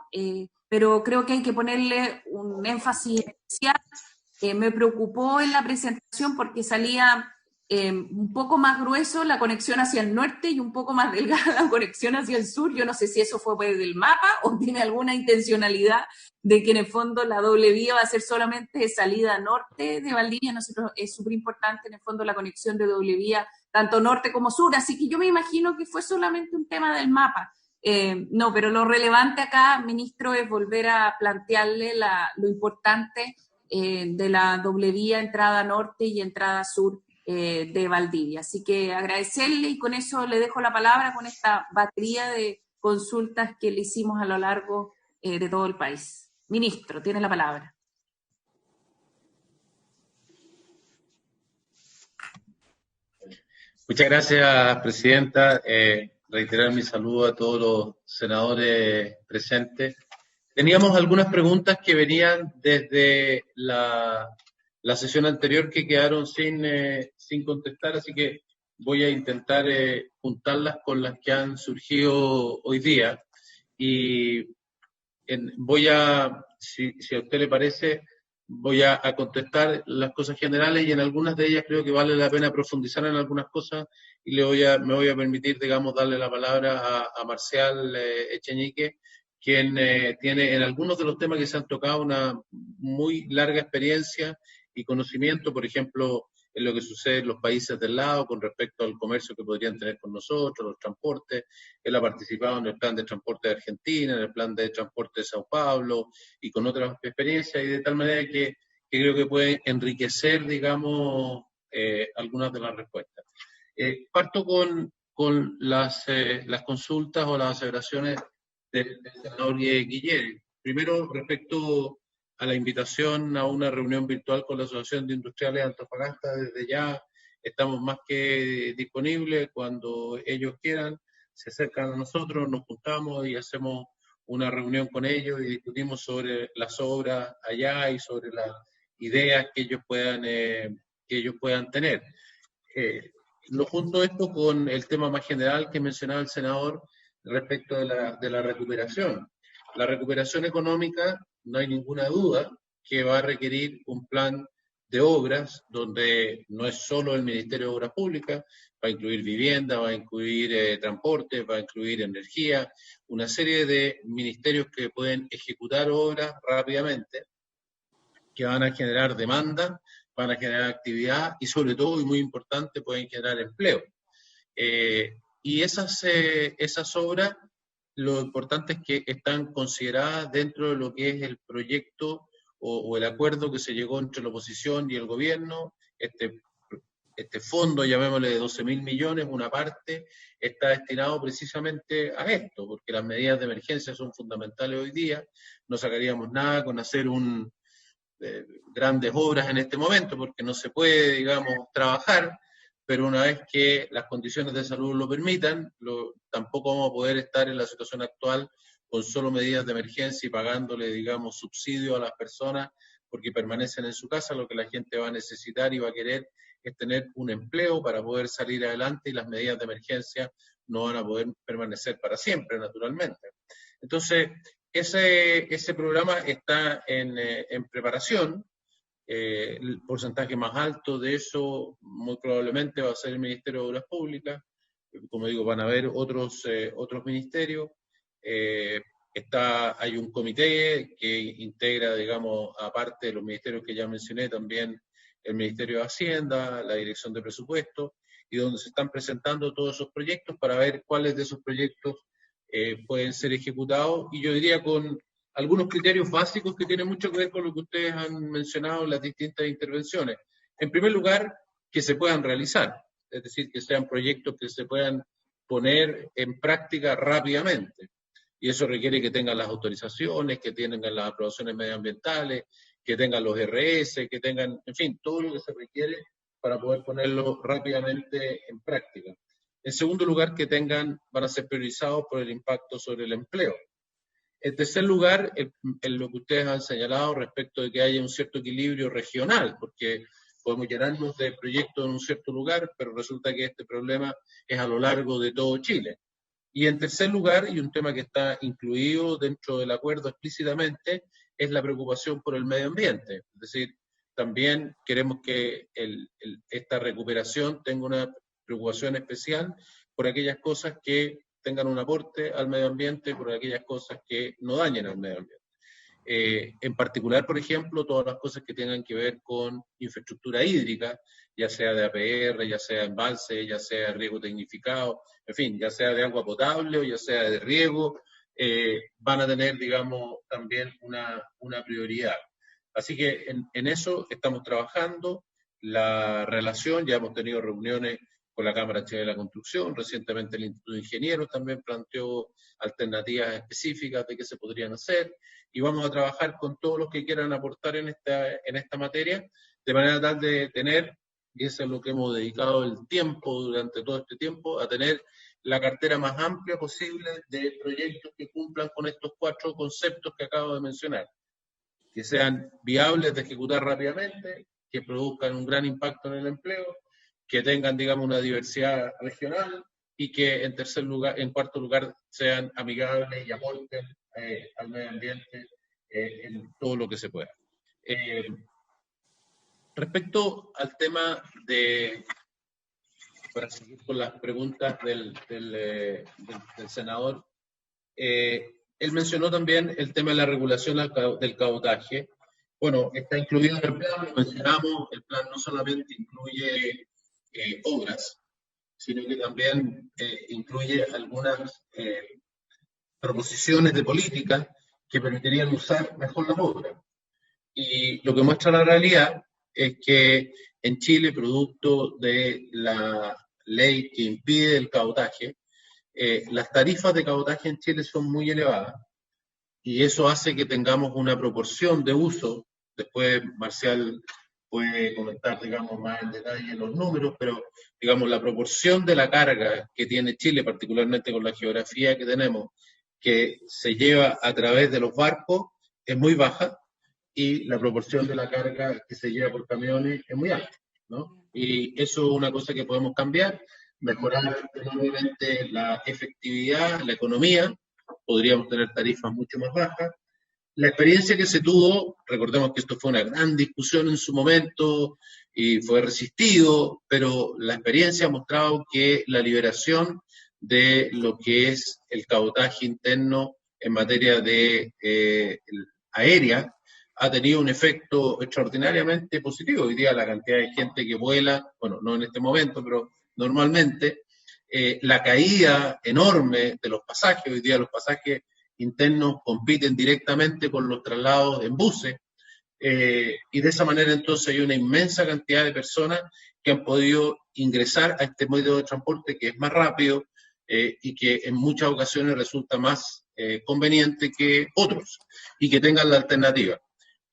pero creo que hay que ponerle un énfasis especial. Me preocupó en la presentación porque salía un poco más grueso la conexión hacia el norte y un poco más delgada la conexión hacia el sur. Yo no sé si eso fue del mapa o tiene alguna intencionalidad de que en el fondo la doble vía va a ser solamente de salida norte de Valdivia. Nosotros es súper importante en el fondo la conexión de doble vía, tanto norte como sur, así que yo me imagino que fue solamente un tema del mapa. No, pero lo relevante acá, ministro, es volver a plantearle lo importante de la doble vía, entrada norte y entrada sur de Valdivia. Así que agradecerle, y con eso le dejo la palabra con esta batería de consultas que le hicimos a lo largo de todo el país. Ministro, tiene la palabra. Muchas gracias, presidenta. Reiterar mi saludo a todos los senadores presentes. Teníamos algunas preguntas que venían desde la sesión anterior que quedaron sin contestar, así que voy a intentar juntarlas con las que han surgido hoy día. Y si a usted le parece, voy a contestar las cosas generales, y en algunas de ellas creo que vale la pena profundizar en algunas cosas, y me voy a permitir, digamos, darle la palabra a Marcial Echeñique, quien tiene en algunos de los temas que se han tocado una muy larga experiencia y conocimiento, por ejemplo, en lo que sucede en los países del lado con respecto al comercio que podrían tener con nosotros, los transportes. Él ha participado en el plan de transporte de Argentina, en el plan de transporte de Sao Paulo y con otras experiencias, y de tal manera que creo que puede enriquecer, digamos, algunas de las respuestas. Parto con las consultas o las aseveraciones del senador Guillermo. Primero, respecto a la invitación a una reunión virtual con la Asociación de Industriales de Antofagasta, desde ya estamos más que disponibles. Cuando ellos quieran, se acercan a nosotros, nos juntamos y hacemos una reunión con ellos y discutimos sobre las obras allá y sobre las ideas que ellos puedan tener. Lo junto esto con el tema más general que mencionaba el senador respecto de la recuperación. La recuperación económica, no hay ninguna duda que va a requerir un plan de obras donde no es solo el Ministerio de Obras Públicas, va a incluir vivienda, va a incluir transporte, va a incluir energía, una serie de ministerios que pueden ejecutar obras rápidamente, que van a generar demanda, van a generar actividad y sobre todo, y muy importante, pueden generar empleo. Y esas obras, lo importante es que están consideradas dentro de lo que es el proyecto o el acuerdo que se llegó entre la oposición y el gobierno. Este fondo, llamémosle de 12.000 millones, una parte está destinado precisamente a esto, porque las medidas de emergencia son fundamentales hoy día. No sacaríamos nada con hacer grandes obras en este momento, porque no se puede, digamos, trabajar, pero una vez que las condiciones de salud lo permitan, tampoco vamos a poder estar en la situación actual con solo medidas de emergencia y pagándole, digamos, subsidio a las personas porque permanecen en su casa. Lo que la gente va a necesitar y va a querer es tener un empleo para poder salir adelante, y las medidas de emergencia no van a poder permanecer para siempre, naturalmente. Entonces, ese programa está en preparación. El porcentaje más alto de eso muy probablemente va a ser el Ministerio de Obras Públicas. Como digo, van a haber otros ministerios. Hay un comité que integra, digamos, aparte de los ministerios que ya mencioné, también el Ministerio de Hacienda, la Dirección de Presupuestos, y donde se están presentando todos esos proyectos para ver cuáles de esos proyectos pueden ser ejecutados, y yo diría con algunos criterios básicos que tienen mucho que ver con lo que ustedes han mencionado en las distintas intervenciones. En primer lugar, que se puedan realizar, es decir, que sean proyectos que se puedan poner en práctica rápidamente. Y eso requiere que tengan las autorizaciones, que tengan las aprobaciones medioambientales, que tengan los RS, que tengan, en fin, todo lo que se requiere para poder ponerlo rápidamente en práctica. En segundo lugar, que van a ser priorizados por el impacto sobre el empleo. En tercer lugar, en lo que ustedes han señalado respecto de que haya un cierto equilibrio regional, porque podemos llenarnos de proyectos en un cierto lugar, pero resulta que este problema es a lo largo de todo Chile. Y en tercer lugar, y un tema que está incluido dentro del acuerdo explícitamente, es la preocupación por el medio ambiente. Es decir, también queremos que esta recuperación tenga una preocupación especial por aquellas cosas que tengan un aporte al medio ambiente, por aquellas cosas que no dañen al medio ambiente. En particular, por ejemplo, todas las cosas que tengan que ver con infraestructura hídrica, ya sea de APR, ya sea embalse, ya sea de riego tecnificado, en fin, ya sea de agua potable o ya sea de riego, van a tener, digamos, también una prioridad. Así que en eso estamos trabajando. La relación, ya hemos tenido reuniones con la Cámara Chilena de la Construcción, recientemente el Instituto de Ingenieros también planteó alternativas específicas de qué se podrían hacer, y vamos a trabajar con todos los que quieran aportar en esta materia, de manera tal de tener, y eso es lo que hemos dedicado el tiempo durante todo este tiempo, a tener la cartera más amplia posible de proyectos que cumplan con estos 4 conceptos que acabo de mencionar, que sean viables de ejecutar rápidamente, que produzcan un gran impacto en el empleo, que tengan, digamos, una diversidad regional, y que en cuarto lugar sean amigables y aporten al medio ambiente en todo lo que se pueda. Respecto al tema para seguir con las preguntas del senador, él mencionó también el tema de la regulación del cabotaje. Bueno, está incluido en el plan, lo mencionamos, el plan no solamente incluye obras, sino que también incluye algunas proposiciones de política que permitirían usar mejor las obras. Y lo que muestra la realidad es que en Chile, producto de la ley que impide el cabotaje, las tarifas de cabotaje en Chile son muy elevadas, y eso hace que tengamos una proporción de uso. Después Marcial puede comentar, digamos, más en detalle los números, pero, digamos, la proporción de la carga que tiene Chile, particularmente con la geografía que tenemos, que se lleva a través de los barcos, es muy baja, y la proporción de la carga que se lleva por camiones es muy alta, ¿no? Y eso es una cosa que podemos cambiar, mejorar enormemente la efectividad, la economía, podríamos tener tarifas mucho más bajas. La experiencia que se tuvo, recordemos que esto fue una gran discusión en su momento y fue resistido, pero la experiencia ha mostrado que la liberación de lo que es el cabotaje interno en materia de aérea ha tenido un efecto extraordinariamente positivo. Hoy día la cantidad de gente que vuela, bueno, no en este momento, pero normalmente, la caída enorme de los pasajes, hoy día los pasajes internos compiten directamente con los traslados en buses, y de esa manera entonces hay una inmensa cantidad de personas que han podido ingresar a este medio de transporte que es más rápido y que en muchas ocasiones resulta más conveniente que otros, y que tengan la alternativa.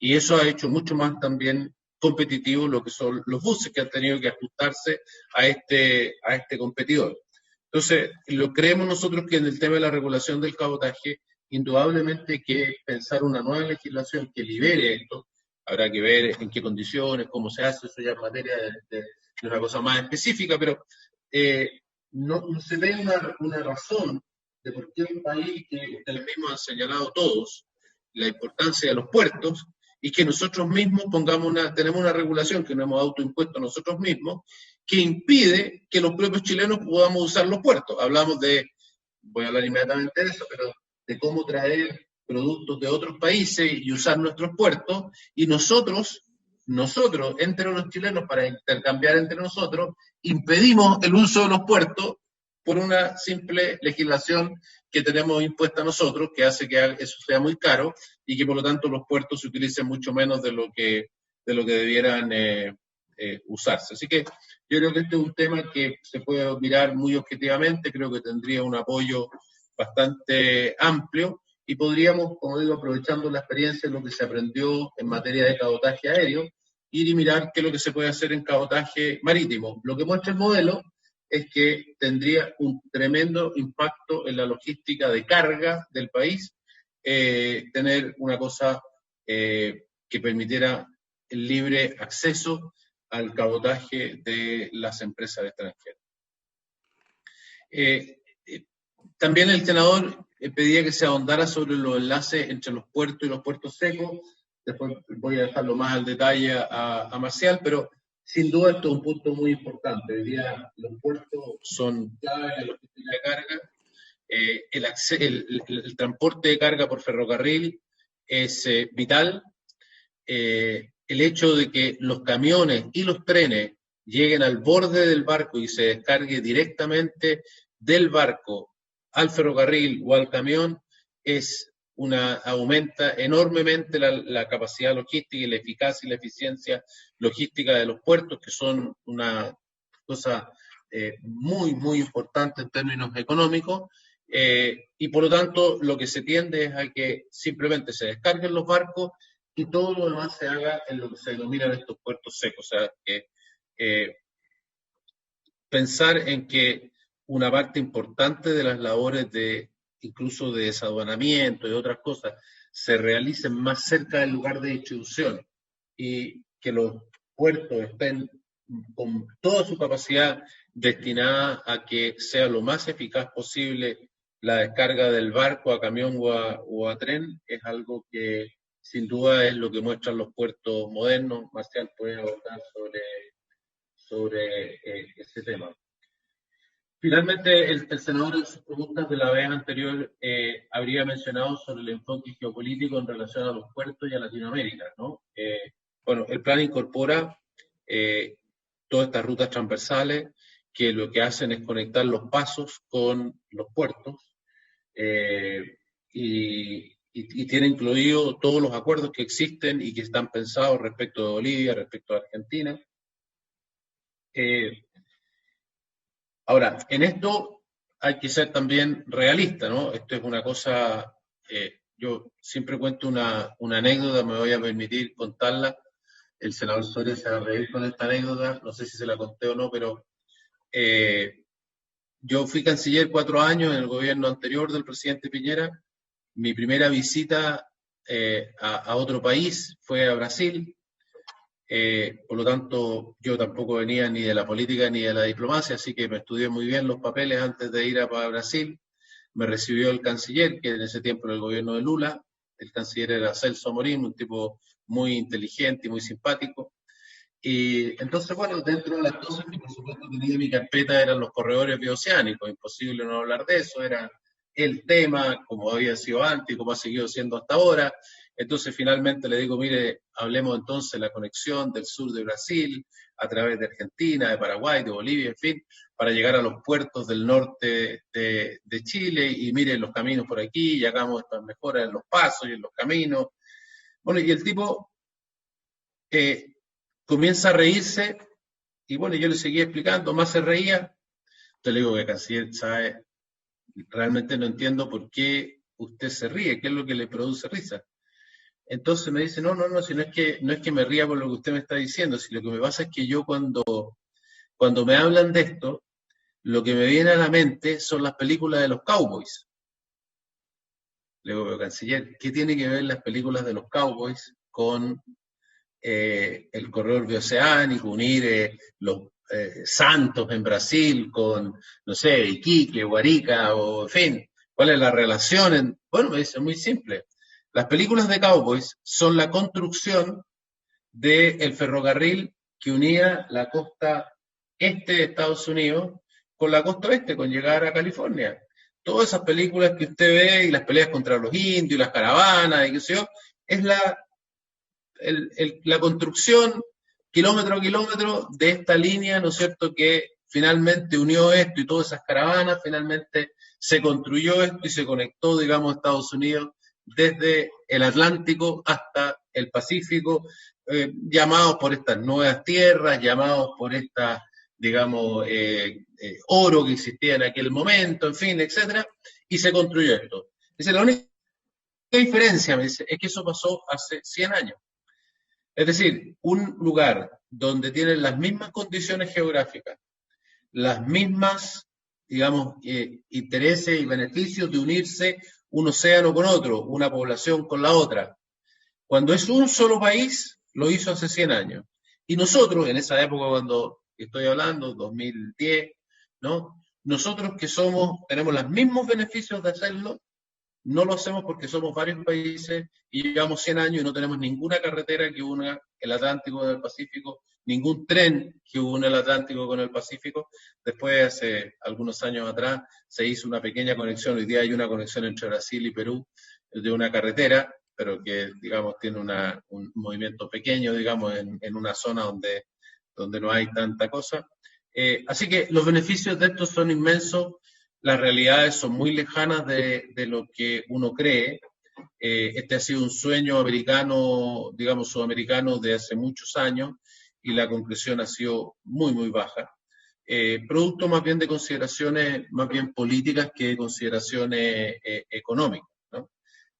Y eso ha hecho mucho más también competitivo lo que son los buses, que han tenido que ajustarse a este competidor. Entonces, lo creemos nosotros que en el tema de la regulación del cabotaje, indudablemente hay que pensar una nueva legislación que libere esto. Habrá que ver en qué condiciones, cómo se hace, eso ya es materia de una cosa más específica, pero no se ve una razón de por qué un país que ustedes mismos han señalado todos, la importancia de los puertos, y que nosotros mismos tenemos una regulación que nos hemos autoimpuesto nosotros mismos, que impide que los propios chilenos podamos usar los puertos. Hablamos voy a hablar inmediatamente de eso, pero de cómo traer productos de otros países y usar nuestros puertos, y nosotros, entre los chilenos, para intercambiar entre nosotros, impedimos el uso de los puertos por una simple legislación que tenemos impuesta nosotros, que hace que eso sea muy caro y que por lo tanto los puertos se utilicen mucho menos de lo que debieran usarse. Así que yo creo que este es un tema que se puede mirar muy objetivamente, creo que tendría un apoyo bastante amplio y podríamos, como digo, aprovechando la experiencia de lo que se aprendió en materia de cabotaje aéreo, ir y mirar qué es lo que se puede hacer en cabotaje marítimo. Lo que muestra el modelo es que tendría un tremendo impacto en la logística de carga del país, tener una cosa que permitiera el libre acceso al cabotaje de las empresas extranjeras. También el senador pedía que se ahondara sobre los enlaces entre los puertos y los puertos secos. Después voy a dejarlo más al detalle a Marcial, pero sin duda esto es un punto muy importante. Hoy día los puertos son clave en la logística de carga. El transporte de carga por ferrocarril es vital. El hecho de que los camiones y los trenes lleguen al borde del barco y se descargue directamente del barco al ferrocarril o al camión aumenta enormemente la capacidad logística y la eficacia y la eficiencia logística de los puertos, que son una cosa muy, muy importante en términos económicos, y por lo tanto lo que se tiende es a que simplemente se descarguen los barcos y todo lo demás se haga en lo que se denominan estos puertos secos. O sea, pensar en que una parte importante de las labores incluso de desaduanamiento y otras cosas, se realicen más cerca del lugar de distribución y que los puertos estén con toda su capacidad destinada a que sea lo más eficaz posible la descarga del barco a camión o a tren, es algo que sin duda es lo que muestran los puertos modernos. Marcial puede abordar sobre ese tema. Finalmente, el senador en sus preguntas de la vez anterior habría mencionado sobre el enfoque geopolítico en relación a los puertos y a Latinoamérica, ¿no? Bueno, el plan incorpora todas estas rutas transversales que lo que hacen es conectar los pasos con los puertos y tiene incluido todos los acuerdos que existen y que están pensados respecto de Bolivia, respecto de Argentina. Ahora, en esto hay que ser también realista, ¿no? Esto es una cosa, yo siempre cuento una anécdota, me voy a permitir contarla. El senador Soria se va a reír con esta anécdota, no sé si se la conté o no, pero yo fui canciller 4 años en el gobierno anterior del presidente Piñera. Mi primera visita a otro país fue a Brasil. Por lo tanto, yo tampoco venía ni de la política ni de la diplomacia, así que me estudié muy bien los papeles antes de ir a Brasil. Me recibió el canciller, que en ese tiempo era el gobierno de Lula. El canciller era Celso Amorim, un tipo muy inteligente y muy simpático. Y entonces, bueno, dentro de las cosas que por supuesto tenía en mi carpeta eran los corredores bioceánicos. Imposible no hablar de eso, era el tema, como había sido antes y como ha seguido siendo hasta ahora. Entonces finalmente le digo, mire, hablemos entonces de la conexión del sur de Brasil, a través de Argentina, de Paraguay, de Bolivia, en fin, para llegar a los puertos del norte de Chile, y mire los caminos por aquí, y hagamos estas mejoras en los pasos y en los caminos. Bueno, y el tipo comienza a reírse, y bueno, yo le seguía explicando, más se reía. Entonces le digo, que canciller, ¿sabe? Realmente no entiendo por qué usted se ríe, qué es lo que le produce risa. Entonces me dice, no, si no es que me ría por lo que usted me está diciendo, si lo que me pasa es que yo cuando me hablan de esto, lo que me viene a la mente son las películas de los cowboys. Le digo, pero canciller, ¿qué tiene que ver las películas de los cowboys con el corredor bioceánico, unir los Santos en Brasil con, no sé, Iquique, Huarica, o en fin, ¿cuál es la relación? Bueno, me dice, muy simple. Las películas de cowboys son la construcción del ferrocarril que unía la costa este de Estados Unidos con la costa oeste, con llegar a California. Todas esas películas que usted ve y las peleas contra los indios y las caravanas y qué sé yo, es la construcción kilómetro a kilómetro de esta línea, ¿no es cierto?, que finalmente unió esto y todas esas caravanas, finalmente se construyó esto y se conectó, digamos, a Estados Unidos desde el Atlántico hasta el Pacífico, llamados por estas nuevas tierras, llamados por esta, digamos, oro que existía en aquel momento, en fin, etcétera, y se construyó esto. Dice, la única diferencia, me dice, es que eso pasó hace 100 años. Es decir, un lugar donde tienen las mismas condiciones geográficas, las mismas, digamos, intereses y beneficios de unirse un océano con otro, una población con la otra. Cuando es un solo país, lo hizo hace 100 años. Y nosotros, en esa época cuando estoy hablando, 2010, ¿no? Nosotros que tenemos los mismos beneficios de hacerlo, no lo hacemos porque somos varios países y llevamos 100 años y no tenemos ninguna carretera que una el Atlántico con el Pacífico, ningún tren que une el Atlántico con el Pacífico. Después, hace algunos años atrás, se hizo una pequeña conexión. Hoy día hay una conexión entre Brasil y Perú de una carretera, pero que, digamos, tiene un movimiento pequeño, digamos, en una zona donde no hay tanta cosa. Así que los beneficios de esto son inmensos. Las realidades son muy lejanas de lo que uno cree. Este ha sido un sueño americano, digamos, sudamericano de hace muchos años y la concreción ha sido muy, muy baja. Producto más bien de consideraciones más bien políticas que de consideraciones económicas, ¿no?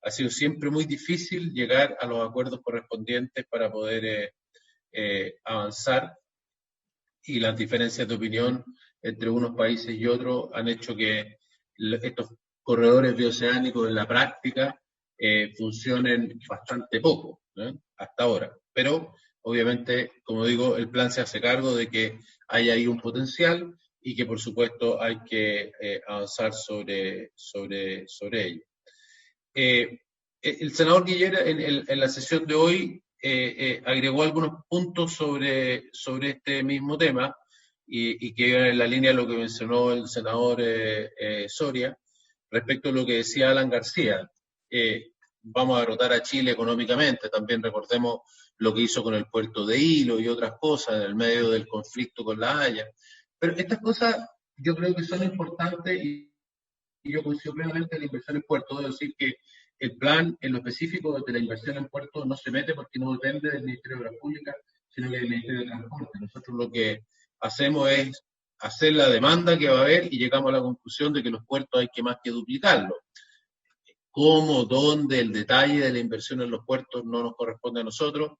Ha sido siempre muy difícil llegar a los acuerdos correspondientes para poder avanzar, y las diferencias de opinión entre unos países y otros han hecho que estos corredores bioceánicos en la práctica funcionen bastante poco, ¿no?, hasta ahora. Pero, obviamente, como digo, el plan se hace cargo de que hay ahí un potencial y que, por supuesto, hay que avanzar sobre ello. El senador Guillera, en la sesión de hoy, agregó algunos puntos sobre este mismo tema y que iban en la línea de lo que mencionó el senador Soria respecto a lo que decía Alan García. Vamos a derrotar a Chile económicamente, también recordemos lo que hizo con el puerto de Hilo y otras cosas en el medio del conflicto con La Haya. Pero estas cosas yo creo que son importantes y yo coincido plenamente en la inversión en puertos. Debo decir que el plan en lo específico de la inversión en puertos no se mete porque no depende del Ministerio de Obras Públicas, sino que del Ministerio de Transporte. Nosotros lo que hacemos es hacer la demanda que va a haber y llegamos a la conclusión de que los puertos hay que más que duplicarlos. Cómo, dónde, el detalle de la inversión en los puertos no nos corresponde a nosotros,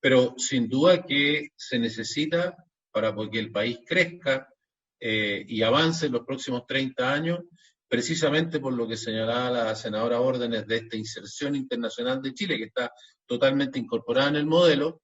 pero sin duda que se necesita para que el país crezca y avance en los próximos 30 años, precisamente por lo que señalaba la senadora Órdenes de esta inserción internacional de Chile, que está totalmente incorporada en el modelo,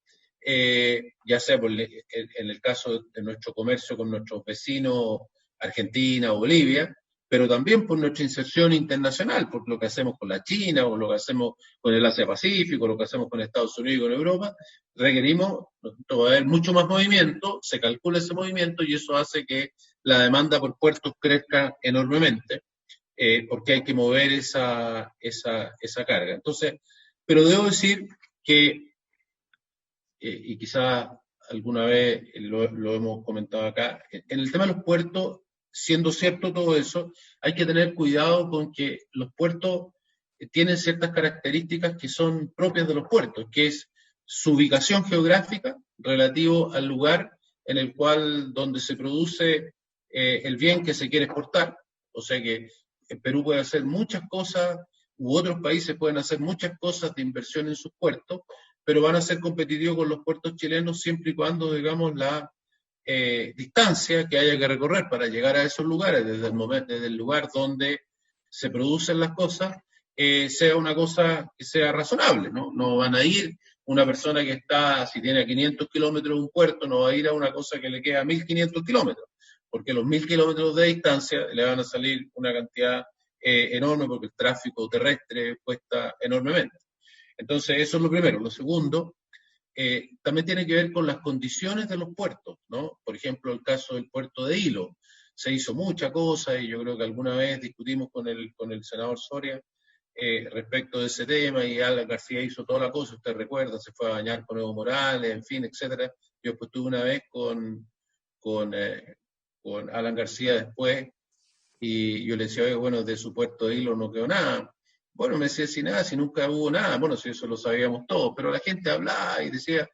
ya sea en el caso de nuestro comercio con nuestros vecinos, Argentina o Bolivia, pero también por nuestra inserción internacional, por lo que hacemos con la China, o lo que hacemos con el Asia-Pacífico, lo que hacemos con Estados Unidos y con Europa. Requerimos, va a haber mucho más movimiento, se calcula ese movimiento y eso hace que la demanda por puertos crezca enormemente, porque hay que mover esa carga. Entonces, pero debo decir que, y quizás alguna vez lo hemos comentado acá, en el tema de los puertos, siendo cierto todo eso, hay que tener cuidado con que los puertos tienen ciertas características que son propias de los puertos, que es su ubicación geográfica relativo al lugar en el cual donde se produce el bien que se quiere exportar. O sea que Perú puede hacer muchas cosas, u otros países pueden hacer muchas cosas de inversión en sus puertos, pero van a ser competitivos con los puertos chilenos siempre y cuando, digamos, la distancia que haya que recorrer para llegar a esos lugares, desde el lugar donde se producen las cosas, sea una cosa que sea razonable, ¿no? No van a ir una persona que está, si tiene a 500 kilómetros de un puerto, no va a ir a una cosa que le queda a 1.500 kilómetros, porque los 1.000 kilómetros de distancia le van a salir una cantidad enorme porque el tráfico terrestre cuesta enormemente. Entonces, eso es lo primero. Lo segundo, también tiene que ver con las condiciones de los puertos, ¿no? Por ejemplo, el caso del puerto de Hilo. Se hizo mucha cosa y yo creo que alguna vez discutimos con el senador Soria respecto de ese tema, y Alan García hizo toda la cosa, usted recuerda, se fue a bañar con Evo Morales, en fin, etcétera. Yo después tuve una vez con Alan García después, y yo le decía, oye, bueno, de su puerto de Hilo no quedó nada. Bueno, me decía, si nada, si nunca hubo nada. Bueno, si eso lo sabíamos todos, pero la gente hablaba y decía,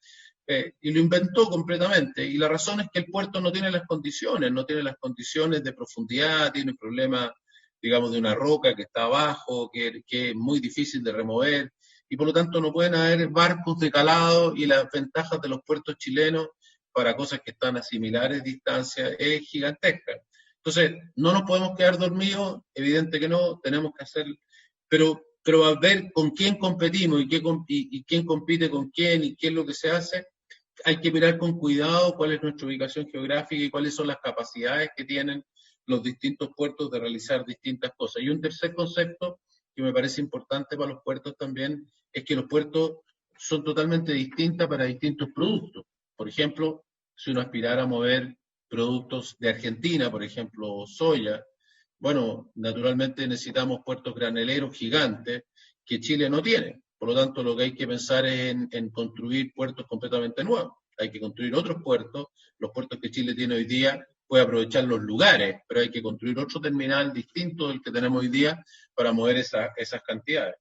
y lo inventó completamente. Y la razón es que el puerto no tiene las condiciones de profundidad, tiene un problema, digamos, de una roca que está abajo, que es muy difícil de remover, y por lo tanto no pueden haber barcos de calado, y las ventajas de los puertos chilenos para cosas que están a similares distancias es gigantesca. Entonces, no nos podemos quedar dormidos, evidente que no, tenemos que hacer, pero a ver con quién competimos y quién compite con quién y qué es lo que se hace, hay que mirar con cuidado cuál es nuestra ubicación geográfica y cuáles son las capacidades que tienen los distintos puertos de realizar distintas cosas. Y un tercer concepto que me parece importante para los puertos también es que los puertos son totalmente distintos para distintos productos. Por ejemplo, si uno aspirara a mover productos de Argentina, por ejemplo, soya, bueno, naturalmente necesitamos puertos graneleros gigantes que Chile no tiene. Por lo tanto, lo que hay que pensar es en construir puertos completamente nuevos. Hay que construir otros puertos. Los puertos que Chile tiene hoy día puede aprovechar los lugares, pero hay que construir otro terminal distinto del que tenemos hoy día para mover esas cantidades.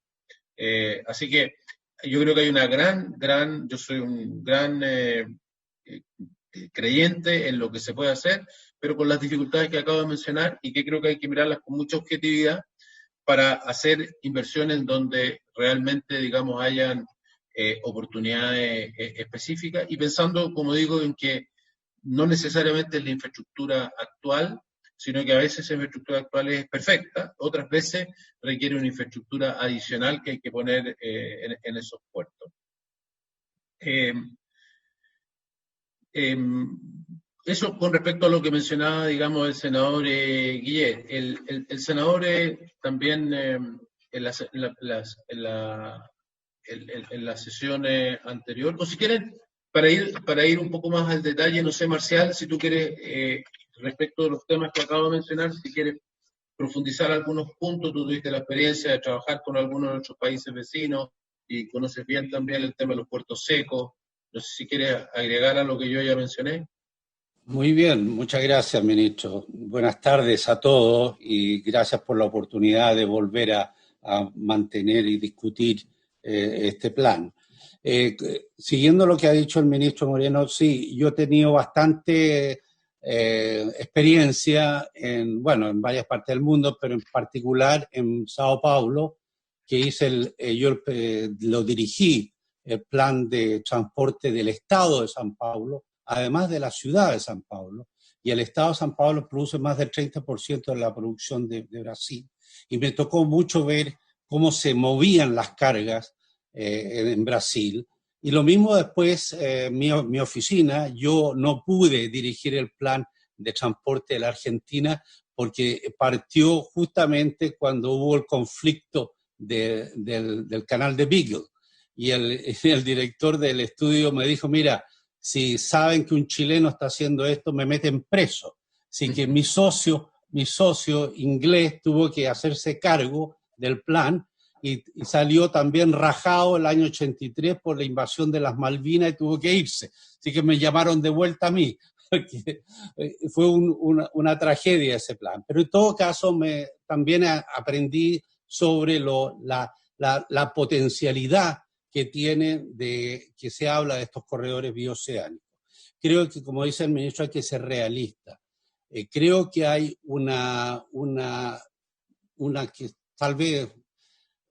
Así que yo creo que hay una yo soy un gran creyente en lo que se puede hacer, pero con las dificultades que acabo de mencionar, y que creo que hay que mirarlas con mucha objetividad para hacer inversiones donde realmente, digamos, hayan oportunidades específicas, y pensando, como digo, en que no necesariamente es la infraestructura actual, sino que a veces esa infraestructura actual es perfecta, otras veces requiere una infraestructura adicional que hay que poner en esos puertos. Eso con respecto a lo que mencionaba, digamos, el senador Guillet. El senador también en la sesión anterior, o si quieren, para ir un poco más al detalle, no sé, Marcial, si tú quieres, respecto de los temas que acabo de mencionar, si quieres profundizar algunos puntos, tú tuviste la experiencia de trabajar con algunos de nuestros países vecinos y conoces bien también el tema de los puertos secos. No sé si quieres agregar a lo que yo ya mencioné. Muy bien, muchas gracias, ministro. Buenas tardes a todos y gracias por la oportunidad de volver a mantener y discutir este plan. Siguiendo lo que ha dicho el ministro Moreno, sí, yo he tenido bastante experiencia en varias partes del mundo, pero en particular en Sao Paulo, que yo lo dirigí, el plan de transporte del Estado de São Paulo, además de la ciudad de São Paulo, y el Estado de São Paulo produce más del 30% de la producción de Brasil, y me tocó mucho ver cómo se movían las cargas en Brasil, y lo mismo después mi oficina. Yo no pude dirigir el plan de transporte de la Argentina porque partió justamente cuando hubo el conflicto del canal de Beagle, y el director del estudio me dijo, mira, si saben que un chileno está haciendo esto, me meten preso. Así que mi socio inglés tuvo que hacerse cargo del plan y salió también rajado el año 83 por la invasión de las Malvinas y tuvo que irse. Así que me llamaron de vuelta a mí, porque fue una tragedia ese plan. Pero en todo caso también aprendí sobre la potencialidad que tiene que se habla de estos corredores bioceánicos. Creo que, como dice el ministro, hay que ser realista. Creo que hay que tal vez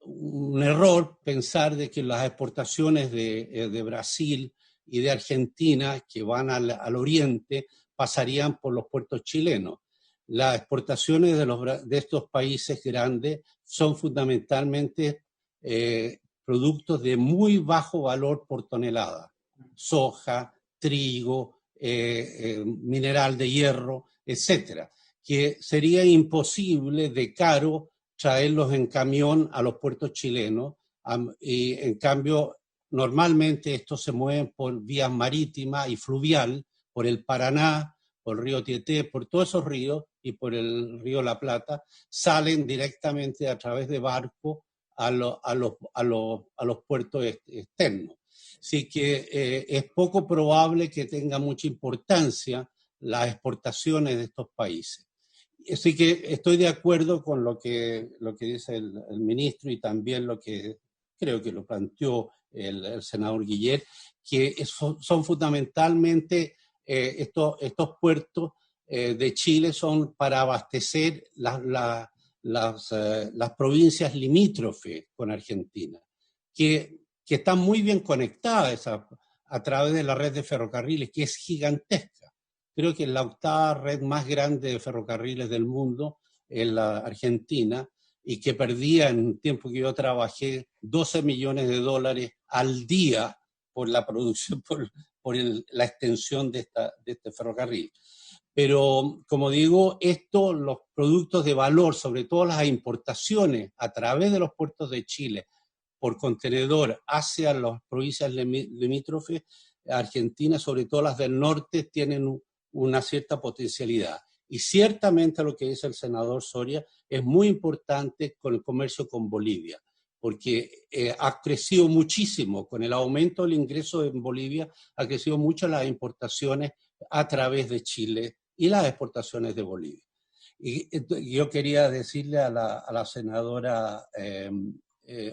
un error pensar de que las exportaciones de Brasil y de Argentina que van al oriente pasarían por los puertos chilenos. Las exportaciones de estos países grandes son fundamentalmente productos de muy bajo valor por tonelada: soja, trigo, mineral de hierro, etcétera, que sería imposible de caro traerlos en camión a los puertos chilenos, Y en cambio, normalmente estos se mueven por vías marítimas y fluvial, por el Paraná, por el río Tieté, por todos esos ríos y por el río La Plata, salen directamente a través de barco a los puertos externos. Así que es poco probable que tenga mucha importancia las exportaciones de estos países. Así que estoy de acuerdo con lo que dice el ministro y también lo que creo que lo planteó el senador Guillet, que son fundamentalmente estos puertos de Chile son para abastecer las provincias limítrofes con Argentina, que están muy bien conectadas a través de la red de ferrocarriles, que es gigantesca. Creo que es la octava red más grande de ferrocarriles del mundo en la Argentina, y que perdía en un tiempo que yo trabajé $12 millones al día por la producción, por la extensión de este ferrocarril. Pero, como digo, los productos de valor, sobre todo las importaciones a través de los puertos de Chile por contenedor hacia las provincias limítrofes, Argentina, sobre todo las del norte, tienen una cierta potencialidad. Y ciertamente lo que dice el senador Soria es muy importante con el comercio con Bolivia, porque ha crecido muchísimo con el aumento del ingreso en Bolivia, ha crecido mucho las importaciones a través de Chile y las exportaciones de Bolivia. Y yo quería decirle a la senadora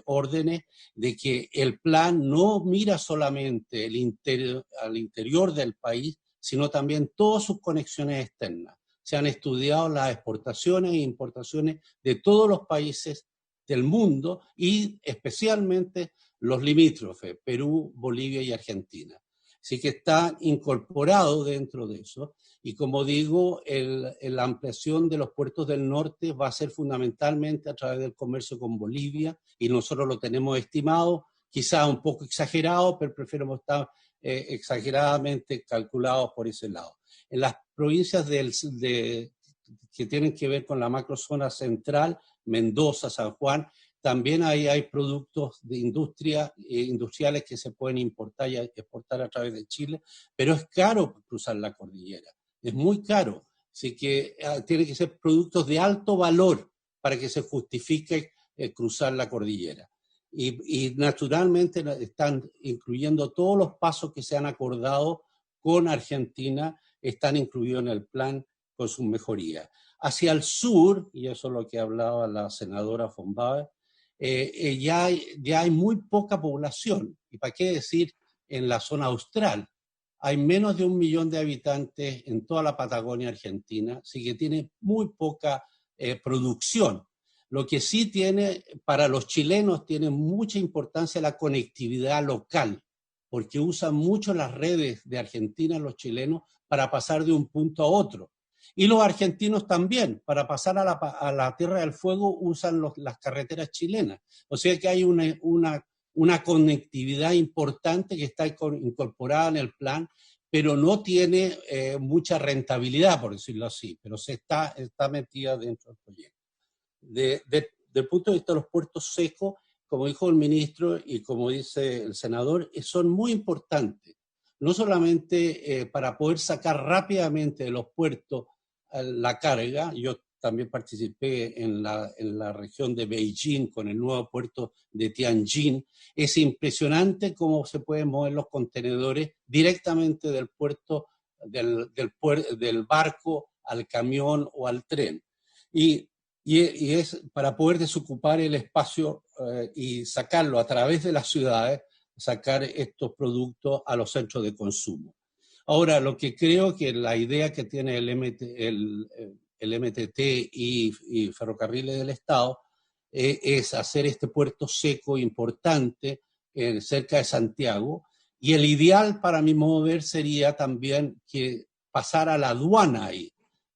Órdenes de que el plan no mira solamente al interior del país, sino también todas sus conexiones externas. Se han estudiado las exportaciones e importaciones de todos los países del mundo y especialmente los limítrofes, Perú, Bolivia y Argentina. Así que está incorporado dentro de eso. Y como digo, la ampliación de los puertos del norte va a ser fundamentalmente a través del comercio con Bolivia, y nosotros lo tenemos estimado, quizá un poco exagerado, pero preferimos estar exageradamente calculados por ese lado. En las provincias que tienen que ver con la macrozona central, Mendoza, San Juan, también ahí hay productos de industriales que se pueden importar y exportar a través de Chile, pero es caro cruzar la cordillera, es muy caro. Así que tiene que ser productos de alto valor para que se justifique cruzar la cordillera. Y naturalmente están incluyendo todos los pasos que se han acordado con Argentina, están incluidos en el plan con sus mejorías. Hacia el sur, y eso es lo que hablaba la senadora von Baer, ya hay muy poca población. ¿Y para qué decir en la zona austral? Hay menos de 1 millón de habitantes en toda la Patagonia Argentina, así que tiene muy poca producción. Lo que sí tiene, para los chilenos, tiene mucha importancia la conectividad local, porque usan mucho las redes de Argentina, los chilenos, para pasar de un punto a otro. Y los argentinos también, para pasar a la Tierra del Fuego, usan las carreteras chilenas. O sea que hay una conectividad importante que está incorporada en el plan, pero no tiene mucha rentabilidad, por decirlo así, pero está metida dentro del proyecto. Desde el punto de vista de los puertos secos, como dijo el ministro y como dice el senador, son muy importantes, no solamente para poder sacar rápidamente de los puertos la carga. Yo también participé en la región de Beijing con el nuevo puerto de Tianjin. Es impresionante cómo se pueden mover los contenedores directamente del puerto, del barco al camión o al tren. Y es para poder desocupar el espacio y sacarlo a través de las ciudades, sacar estos productos a los centros de consumo. Ahora, lo que creo que la idea que tiene el MTT y Ferrocarriles del Estado es hacer este puerto seco importante cerca de Santiago, y el ideal para mi modo de ver sería también que pasara la aduana ahí,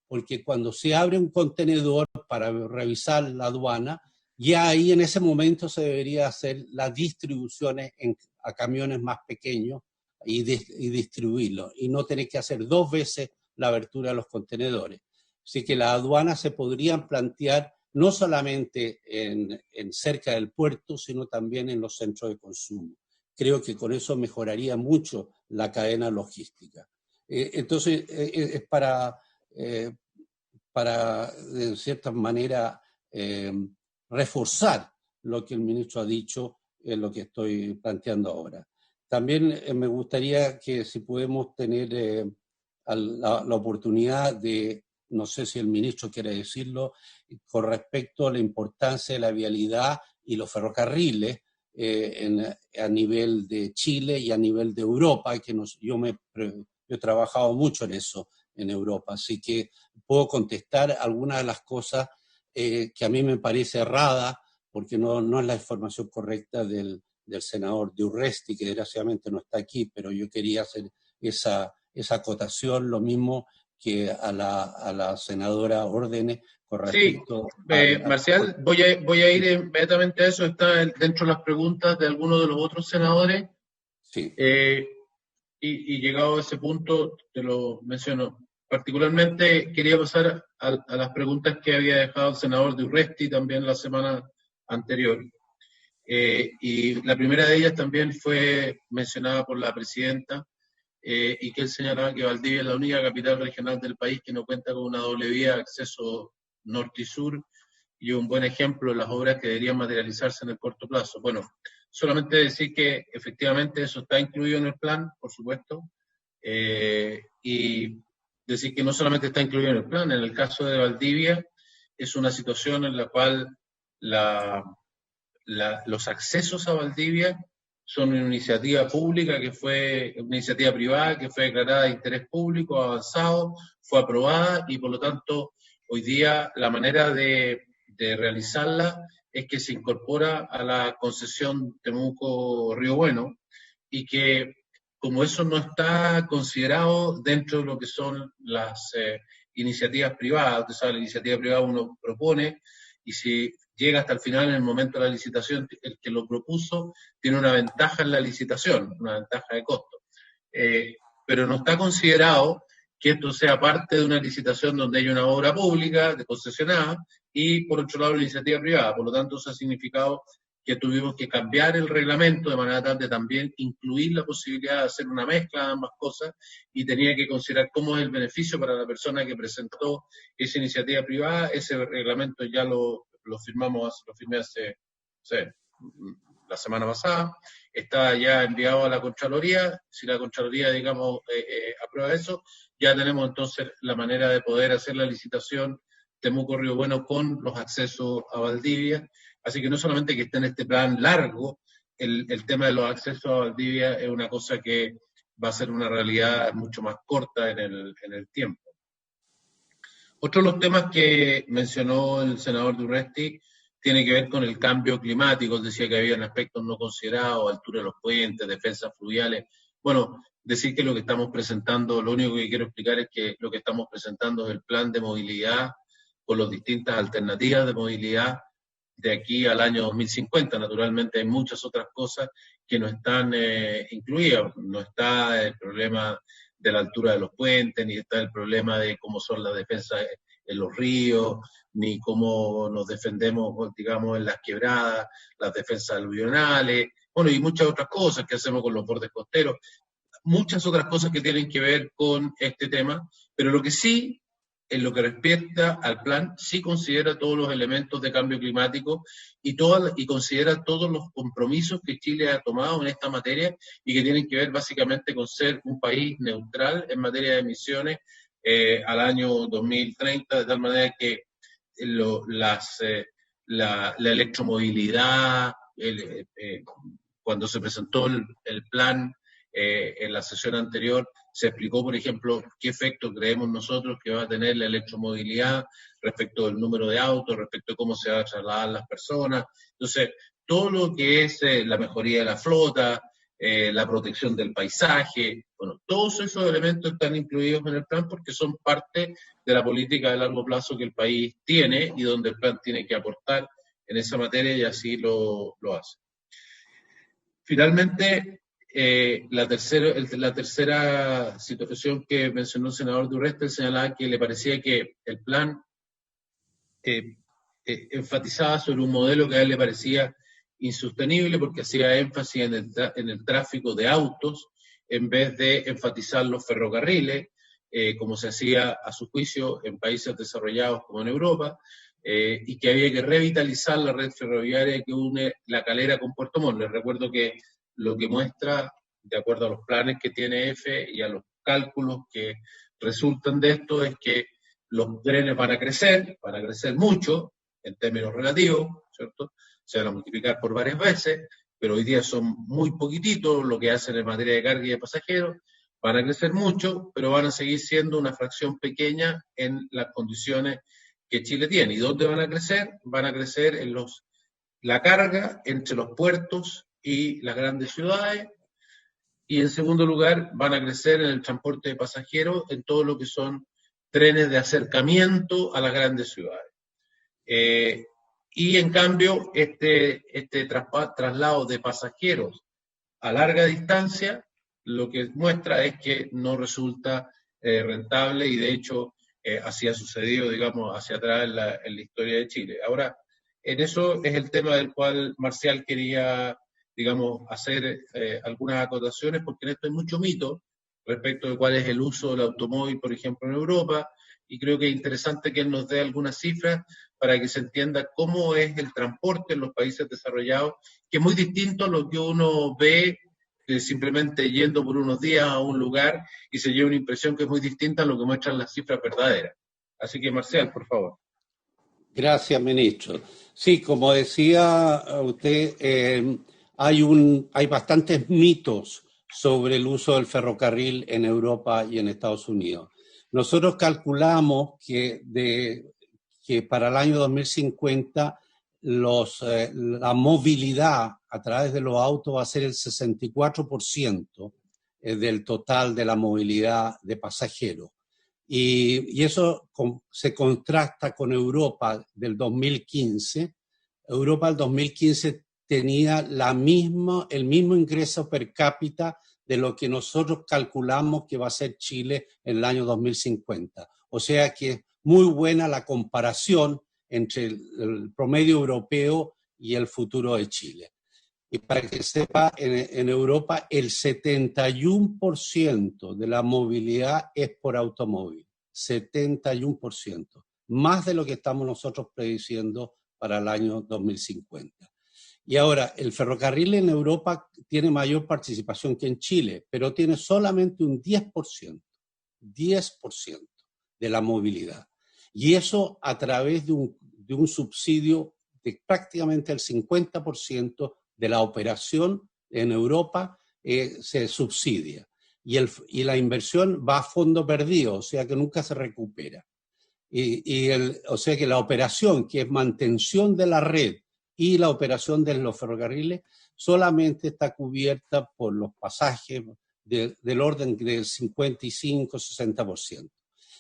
porque cuando se abre un contenedor para revisar la aduana, ya ahí en ese momento se debería hacer las distribuciones a camiones más pequeños y distribuirlos, y no tener que hacer 2 veces la abertura de los contenedores. Así que las aduanas se podrían plantear no solamente en cerca del puerto, sino también en los centros de consumo. Creo que con eso mejoraría mucho la cadena logística. Entonces, es para, de cierta manera, reforzar lo que el ministro ha dicho en lo que estoy planteando ahora. También me gustaría que si podemos tener la oportunidad de, no sé si el ministro quiere decirlo, con respecto a la importancia de la vialidad y los ferrocarriles a nivel de Chile y a nivel de Europa, que yo he trabajado mucho en eso en Europa, así que puedo contestar algunas de las cosas que a mí me parece errada, porque no es la información correcta del senador de Urresti, que desgraciadamente no está aquí, pero yo quería hacer esa acotación, lo mismo que a la senadora Órdenes con respecto Marcial, voy a ir inmediatamente a eso, está dentro de las preguntas de algunos de los otros senadores. Sí. Y llegado a ese punto, te lo menciono. Particularmente quería pasar a las preguntas que había dejado el senador de Urresti también la semana anterior. Y la primera de ellas también fue mencionada por la presidenta, y que él señalaba que Valdivia es la única capital regional del país que no cuenta con una doble vía de acceso norte y sur, y un buen ejemplo de las obras que deberían materializarse en el corto plazo. Bueno, solamente decir que efectivamente eso está incluido en el plan, por supuesto, y decir que no solamente está incluido en el plan, en el caso de Valdivia es una situación en la cual los accesos a Valdivia son una iniciativa pública que fue, una iniciativa privada que fue declarada de interés público, avanzado, fue aprobada y por lo tanto hoy día la manera de realizarla es que se incorpora a la concesión Temuco-Río Bueno y que como eso no está considerado dentro de lo que son las iniciativas privadas, usted sabe, la iniciativa privada uno propone y si llega hasta el final, en el momento de la licitación, el que lo propuso tiene una ventaja en la licitación, una ventaja de costo. Pero no está considerado que esto sea parte de una licitación donde hay una obra pública, de concesionada, y por otro lado la iniciativa privada. Por lo tanto, eso ha significado que tuvimos que cambiar el reglamento de manera tal de también incluir la posibilidad de hacer una mezcla de ambas cosas y tenía que considerar cómo es el beneficio para la persona que presentó esa iniciativa privada. Ese reglamento ya lo firmé hace, no sé, la semana pasada, está ya enviado a la Contraloría. Si la Contraloría, digamos, aprueba eso, ya tenemos entonces la manera de poder hacer la licitación Temuco-Río Bueno con los accesos a Valdivia. Así que no solamente que esté en este plan largo, el tema de los accesos a Valdivia es una cosa que va a ser una realidad mucho más corta en el tiempo. Otro de los temas que mencionó el senador de Urresti tiene que ver con el cambio climático. Él decía que había aspectos no considerados, altura de los puentes, defensas fluviales. Bueno, decir que lo que estamos presentando, lo único que quiero explicar es que lo que estamos presentando es el plan de movilidad con las distintas alternativas de movilidad de aquí al año 2050. Naturalmente hay muchas otras cosas que no están incluidas. No está el problema de la altura de los puentes, ni está el problema de cómo son las defensas en los ríos, ni cómo nos defendemos, digamos, en las quebradas, las defensas aluvionales, bueno, y muchas otras cosas que hacemos con los bordes costeros, muchas otras cosas que tienen que ver con este tema, pero lo que sí, en lo que respecta al plan, sí considera todos los elementos de cambio climático y considera todos los compromisos que Chile ha tomado en esta materia y que tienen que ver básicamente con ser un país neutral en materia de emisiones al año 2030, de tal manera que la electromovilidad, cuando se presentó el plan en la sesión anterior, se explicó, por ejemplo, qué efecto creemos nosotros que va a tener la electromovilidad respecto del número de autos, respecto a cómo se van a trasladar las personas. Entonces, todo lo que es la mejoría de la flota, la protección del paisaje, bueno, todos esos elementos están incluidos en el plan porque son parte de la política de largo plazo que el país tiene y donde el plan tiene que aportar en esa materia y así lo hace. Finalmente, la tercera situación que mencionó el senador de Urresti, señalaba que le parecía que el plan enfatizaba sobre un modelo que a él le parecía insostenible porque hacía énfasis en el tráfico de autos en vez de enfatizar los ferrocarriles, como se hacía a su juicio en países desarrollados como en Europa, y que había que revitalizar la red ferroviaria que une La Calera con Puerto Montt. Les recuerdo que lo que muestra, de acuerdo a los planes que tiene EFE y a los cálculos que resultan de esto, es que los trenes van a crecer mucho en términos relativos, ¿cierto? Se van a multiplicar por varias veces, pero hoy día son muy poquititos lo que hacen en materia de carga y de pasajeros. Van a crecer mucho, pero van a seguir siendo una fracción pequeña en las condiciones que Chile tiene. ¿Y dónde van a crecer? Van a crecer en la carga entre los puertos y las grandes ciudades, y en segundo lugar van a crecer en el transporte de pasajeros en todo lo que son trenes de acercamiento a las grandes ciudades. Y en cambio, este traslado de pasajeros a larga distancia, lo que muestra es que no resulta rentable, y de hecho así ha sucedido, digamos, hacia atrás en la historia de Chile. Ahora, en eso es el tema del cual Marcial quería, digamos, hacer algunas acotaciones, porque en esto hay mucho mito respecto de cuál es el uso del automóvil, por ejemplo, en Europa, y creo que es interesante que él nos dé algunas cifras para que se entienda cómo es el transporte en los países desarrollados, que es muy distinto a lo que uno ve simplemente yendo por unos días a un lugar y se lleva una impresión que es muy distinta a lo que muestran las cifras verdaderas. Así que, Marcial, por favor. Gracias, ministro. Sí, como decía usted, hay bastantes mitos sobre el uso del ferrocarril en Europa y en Estados Unidos. Nosotros calculamos que para el año 2050 la movilidad a través de los autos va a ser el 64% del total de la movilidad de pasajeros. Y eso se contrasta con Europa del 2015. Europa del 2015 tenía el mismo ingreso per cápita de lo que nosotros calculamos que va a ser Chile en el año 2050. O sea que es muy buena la comparación entre el promedio europeo y el futuro de Chile. Y para que sepa, en Europa el 71% de la movilidad es por automóvil. 71%. Más de lo que estamos nosotros prediciendo para el año 2050. Y ahora, el ferrocarril en Europa tiene mayor participación que en Chile, pero tiene solamente un 10% de la movilidad. Y eso a través de un subsidio de prácticamente el 50% de la operación en Europa se subsidia. Y la inversión va a fondo perdido, o sea que nunca se recupera. O sea que la operación, que es mantención de la red, y la operación de los ferrocarriles solamente está cubierta por los pasajes del orden del 55-60%.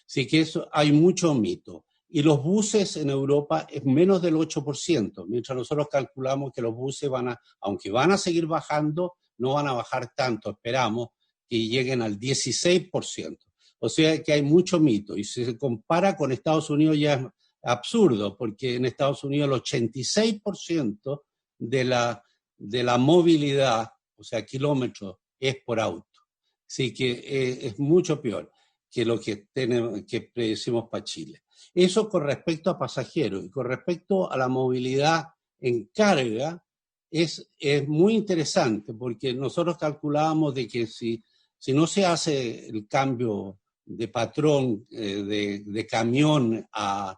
Así que eso hay mucho mito. Y los buses en Europa es menos del 8%, mientras nosotros calculamos que los buses aunque van a seguir bajando, no van a bajar tanto, esperamos que lleguen al 16%. O sea que hay mucho mito. Y si se compara con Estados Unidos ya es absurdo, porque en Estados Unidos el 86% de la movilidad, o sea, kilómetros, es por auto. Así que es mucho peor que lo que predecimos para Chile. Eso con respecto a pasajeros. Y con respecto a la movilidad en carga, es muy interesante, porque nosotros calculábamos de que si no se hace el cambio de patrón de camión a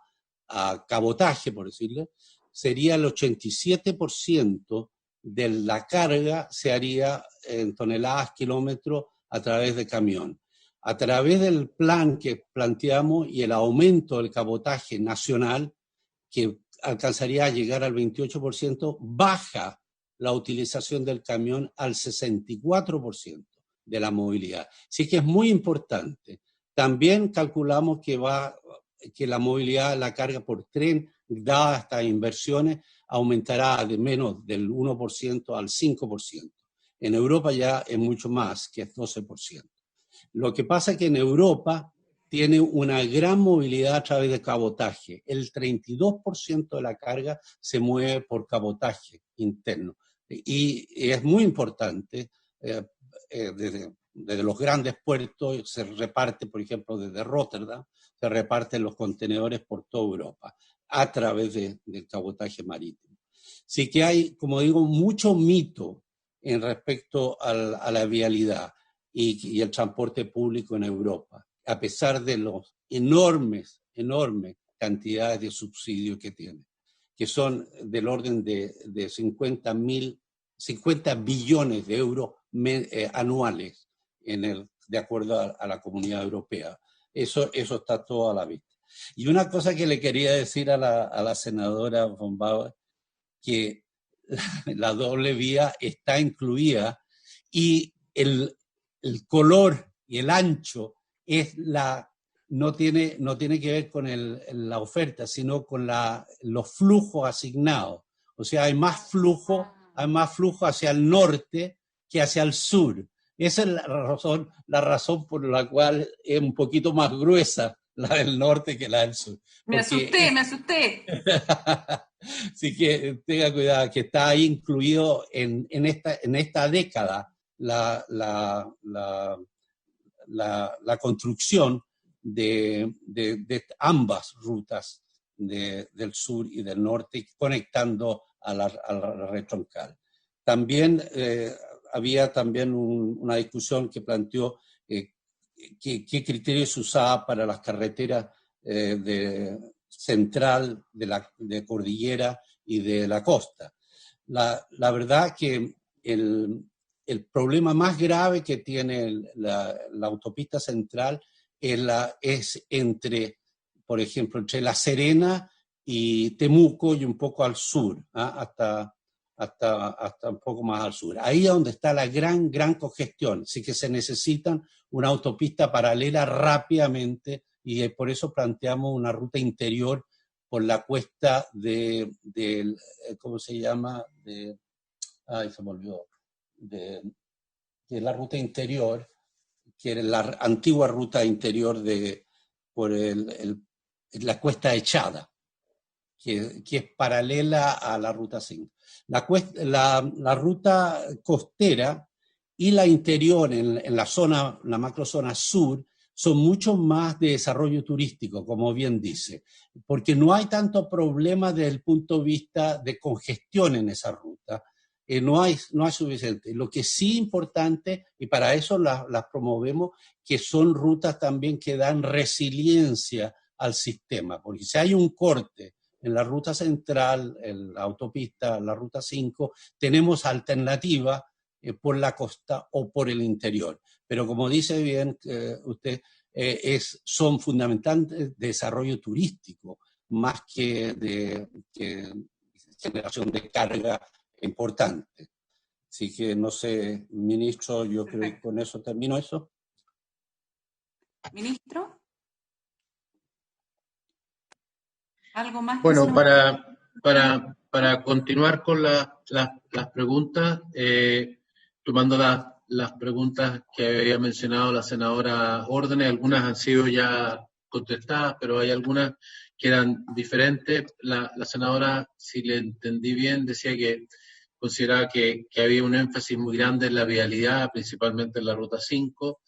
cabotaje, por decirlo, sería el 87% de la carga se haría en toneladas, kilómetros a través de camión. A través del plan que planteamos y el aumento del cabotaje nacional, que alcanzaría a llegar al 28%, baja la utilización del camión al 64% de la movilidad. Así que es muy importante. También calculamos que la movilidad, la carga por tren, dadas estas inversiones, aumentará de menos del 1% al 5%. En Europa ya es mucho más, que es 12%. Lo que pasa es que en Europa tiene una gran movilidad a través de cabotaje. El 32% de la carga se mueve por cabotaje interno. Y es muy importante, desde los grandes puertos se reparte, por ejemplo, desde Rotterdam, se reparten los contenedores por toda Europa a través del cabotaje marítimo. Así que hay, como digo, mucho mito en respecto a la vialidad y el transporte público en Europa, a pesar de los enormes cantidades de subsidios que tiene, que son del orden de 50 billones de euros anuales de acuerdo a la Comunidad Europea. Eso está todo a la vista. Y una cosa que le quería decir a la senadora von Bauer, que la doble vía está incluida y el color y el ancho no tiene que ver con la oferta, sino con los flujos asignados. O sea, hay más flujo hacia el norte que hacia el sur. Esa es la razón por la cual es un poquito más gruesa la del norte que la del sur. Me asusté. Así que tenga cuidado, que está ahí incluido en esta década la construcción de ambas rutas del sur y del norte, conectando a la red troncal. También había una discusión que planteó qué criterios se usaba para las carreteras central, de cordillera y de la costa. La verdad que el problema más grave que tiene la autopista central es por ejemplo, entre La Serena y Temuco y un poco al sur, hasta un poco más al sur. Ahí es donde está la gran congestión. Así que se necesitan una autopista paralela rápidamente y por eso planteamos una ruta interior por la cuesta ¿cómo se llama? Se me olvidó. De la ruta interior, que era la antigua ruta interior por la Cuesta Echada, que es paralela a la ruta 5. La ruta costera y la interior en la macrozona sur son mucho más de desarrollo turístico, como bien dice, porque no hay tanto problema desde el punto de vista de congestión en esa ruta. No hay suficiente. Lo que sí es importante, y para eso las promovemos, que son rutas también que dan resiliencia al sistema, porque si hay un corte en la ruta central, en la autopista, la ruta 5, tenemos alternativa por la costa o por el interior. Pero como dice bien usted, son fundamentales de desarrollo turístico, más que de generación de carga importante. Así que no sé, ministro, yo creo que con eso termino eso. Ministro, ¿algo más? Bueno, para continuar con las preguntas, tomando las preguntas que había mencionado la senadora Órdenes, algunas han sido ya contestadas, pero hay algunas que eran diferentes. La senadora, si le entendí bien, decía que consideraba que había un énfasis muy grande en la vialidad, principalmente en la Ruta 5,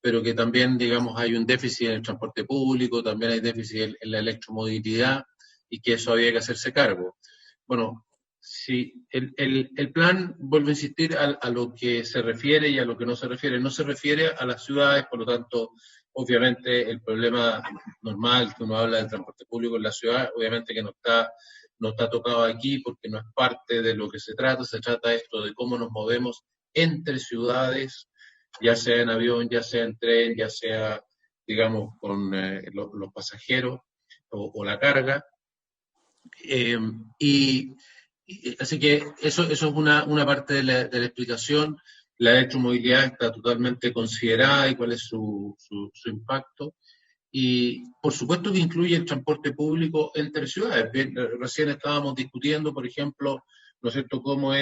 pero que también, digamos, hay un déficit en el transporte público, también hay déficit en la electromovilidad y que eso había que hacerse cargo. Bueno, si el plan, vuelvo a insistir, a lo que se refiere y a lo que no se refiere a las ciudades, por lo tanto, obviamente el problema normal que uno habla del transporte público en la ciudad, obviamente que no está tocado aquí porque no es parte de lo que se trata esto de cómo nos movemos entre ciudades, ya sea en avión, ya sea en tren, ya sea, digamos, con los pasajeros o la carga. Así que eso es una parte de la explicación. La electromovilidad está totalmente considerada y cuál es su impacto. Y por supuesto que incluye el transporte público entre ciudades. Recién estábamos discutiendo, por ejemplo, ¿no es cierto?, cómo van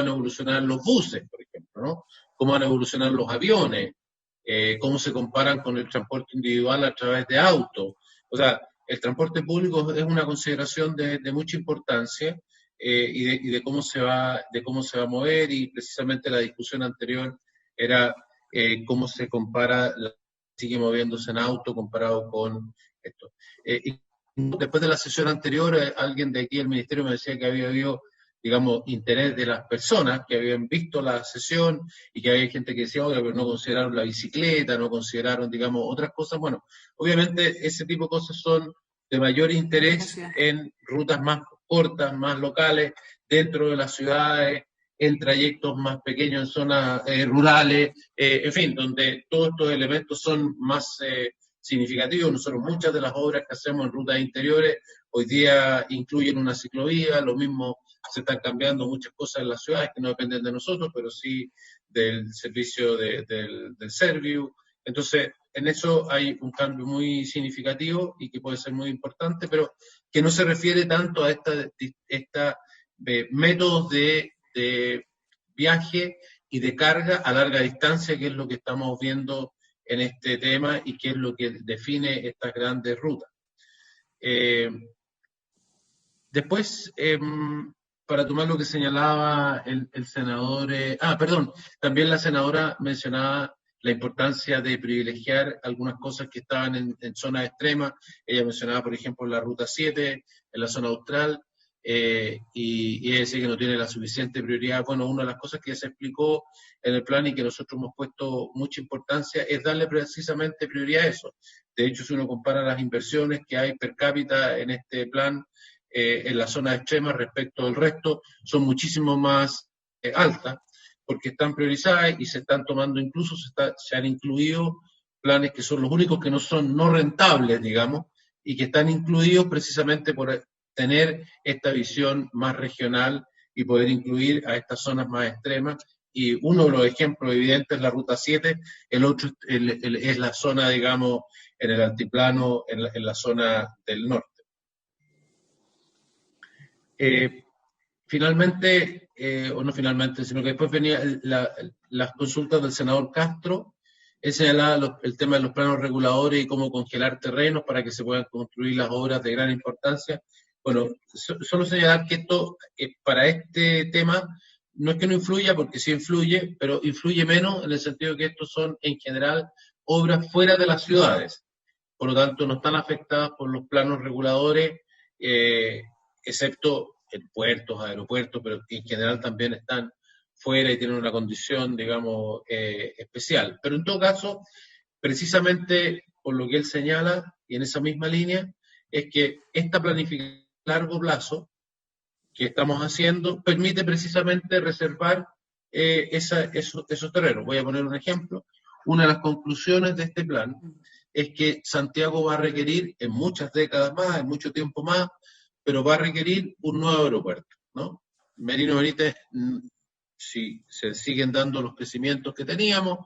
a evolucionar los buses, por ejemplo, ¿no? Cómo van a evolucionar los aviones. cómo se comparan con el transporte individual a través de autos. O sea, el transporte público es una consideración de mucha importancia, y de cómo se va a mover, y precisamente la discusión anterior era cómo se compara, sigue moviéndose en auto comparado con esto. Y después de la sesión anterior, alguien de aquí del Ministerio me decía que había habido, digamos, interés de las personas que habían visto la sesión, y que había gente que decía, oye, pero no consideraron la bicicleta, no consideraron, digamos, otras cosas. Bueno, obviamente ese tipo de cosas son de mayor interés en rutas más cortas, más locales, dentro de las ciudades, en trayectos más pequeños, en zonas rurales, en fin, donde todos estos elementos son más significativos. Nosotros, muchas de las obras que hacemos en rutas interiores hoy día incluyen una ciclovía, lo mismo se están cambiando muchas cosas en las ciudades que no dependen de nosotros, pero sí del servicio del Serviu. Entonces, en eso hay un cambio muy significativo y que puede ser muy importante, pero que no se refiere tanto a esta métodos de viaje y de carga a larga distancia, que es lo que estamos viendo en este tema y que es lo que define estas grandes rutas. Después, para tomar lo que señalaba el senador, también la senadora mencionaba la importancia de privilegiar algunas cosas que estaban en zonas extremas. Ella mencionaba, por ejemplo, la Ruta 7 en la zona austral, y ella decía que no tiene la suficiente prioridad. Bueno, una de las cosas que se explicó en el plan y que nosotros hemos puesto mucha importancia es darle precisamente prioridad a eso. De hecho, si uno compara las inversiones que hay per cápita en este plan, en la zona extrema respecto al resto, son muchísimo más altas, porque están priorizadas y se están tomando, incluso se han incluido planes que son los únicos que no son no rentables, digamos, y que están incluidos precisamente por tener esta visión más regional y poder incluir a estas zonas más extremas. Y uno de los ejemplos evidentes es la Ruta 7, el otro es la zona, digamos, en el altiplano, en la zona del norte. Finalmente, o no finalmente, sino que después venía las consultas del senador Castro. Él señalaba el tema de los planos reguladores y cómo congelar terrenos para que se puedan construir las obras de gran importancia. Bueno, solo señalar que esto, para este tema, no es que no influya, porque sí influye, pero influye menos en el sentido de que estos son, en general, obras fuera de las ciudades. Por lo tanto, no están afectadas por los planos reguladores, excepto en puertos, aeropuertos, pero que en general también están fuera y tienen una condición, digamos, especial. Pero en todo caso, precisamente por lo que él señala, y en esa misma línea, es que esta planificación a largo plazo que estamos haciendo permite precisamente reservar esos terrenos. Voy a poner un ejemplo. Una de las conclusiones de este plan es que Santiago va a requerir, en muchas décadas más, en mucho tiempo más, pero va a requerir un nuevo aeropuerto, ¿no? Merino Benítez, si se siguen dando los crecimientos que teníamos,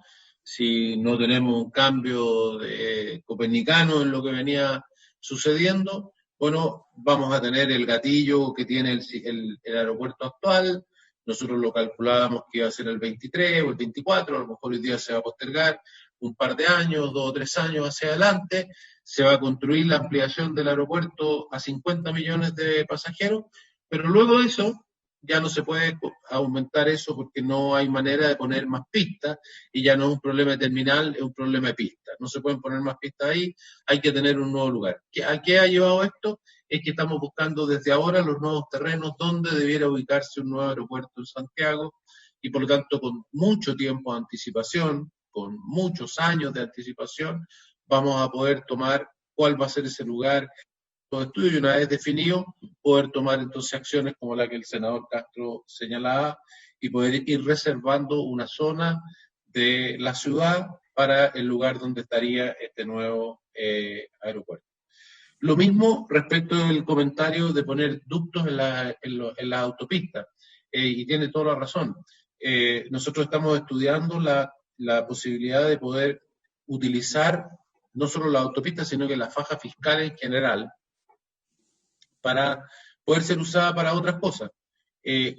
si no tenemos un cambio copernicano en lo que venía sucediendo, bueno, vamos a tener el gatillo que tiene el aeropuerto actual. Nosotros lo calculábamos que iba a ser el 23 o el 24, a lo mejor hoy día se va a postergar un par de años, 2 o 3 años hacia adelante. Se va a construir la ampliación del aeropuerto a 50 millones de pasajeros, pero luego de eso ya no se puede aumentar eso porque no hay manera de poner más pistas, y ya no es un problema de terminal, es un problema de pistas. No se pueden poner más pistas ahí, hay que tener un nuevo lugar. ¿A qué ha llevado esto? Es que estamos buscando desde ahora los nuevos terrenos donde debiera ubicarse un nuevo aeropuerto en Santiago, y por lo tanto con mucho tiempo de anticipación, con muchos años de anticipación, vamos a poder tomar cuál va a ser ese lugar, los estudios, y una vez definido, poder tomar entonces acciones como la que el senador Castro señalaba, y poder ir reservando una zona de la ciudad para el lugar donde estaría este nuevo aeropuerto. Lo mismo respecto del comentario de poner ductos en la autopista, y tiene toda la razón. Nosotros estamos estudiando la posibilidad de poder utilizar no solo la autopista, sino que la faja fiscal en general, para poder ser usada para otras cosas.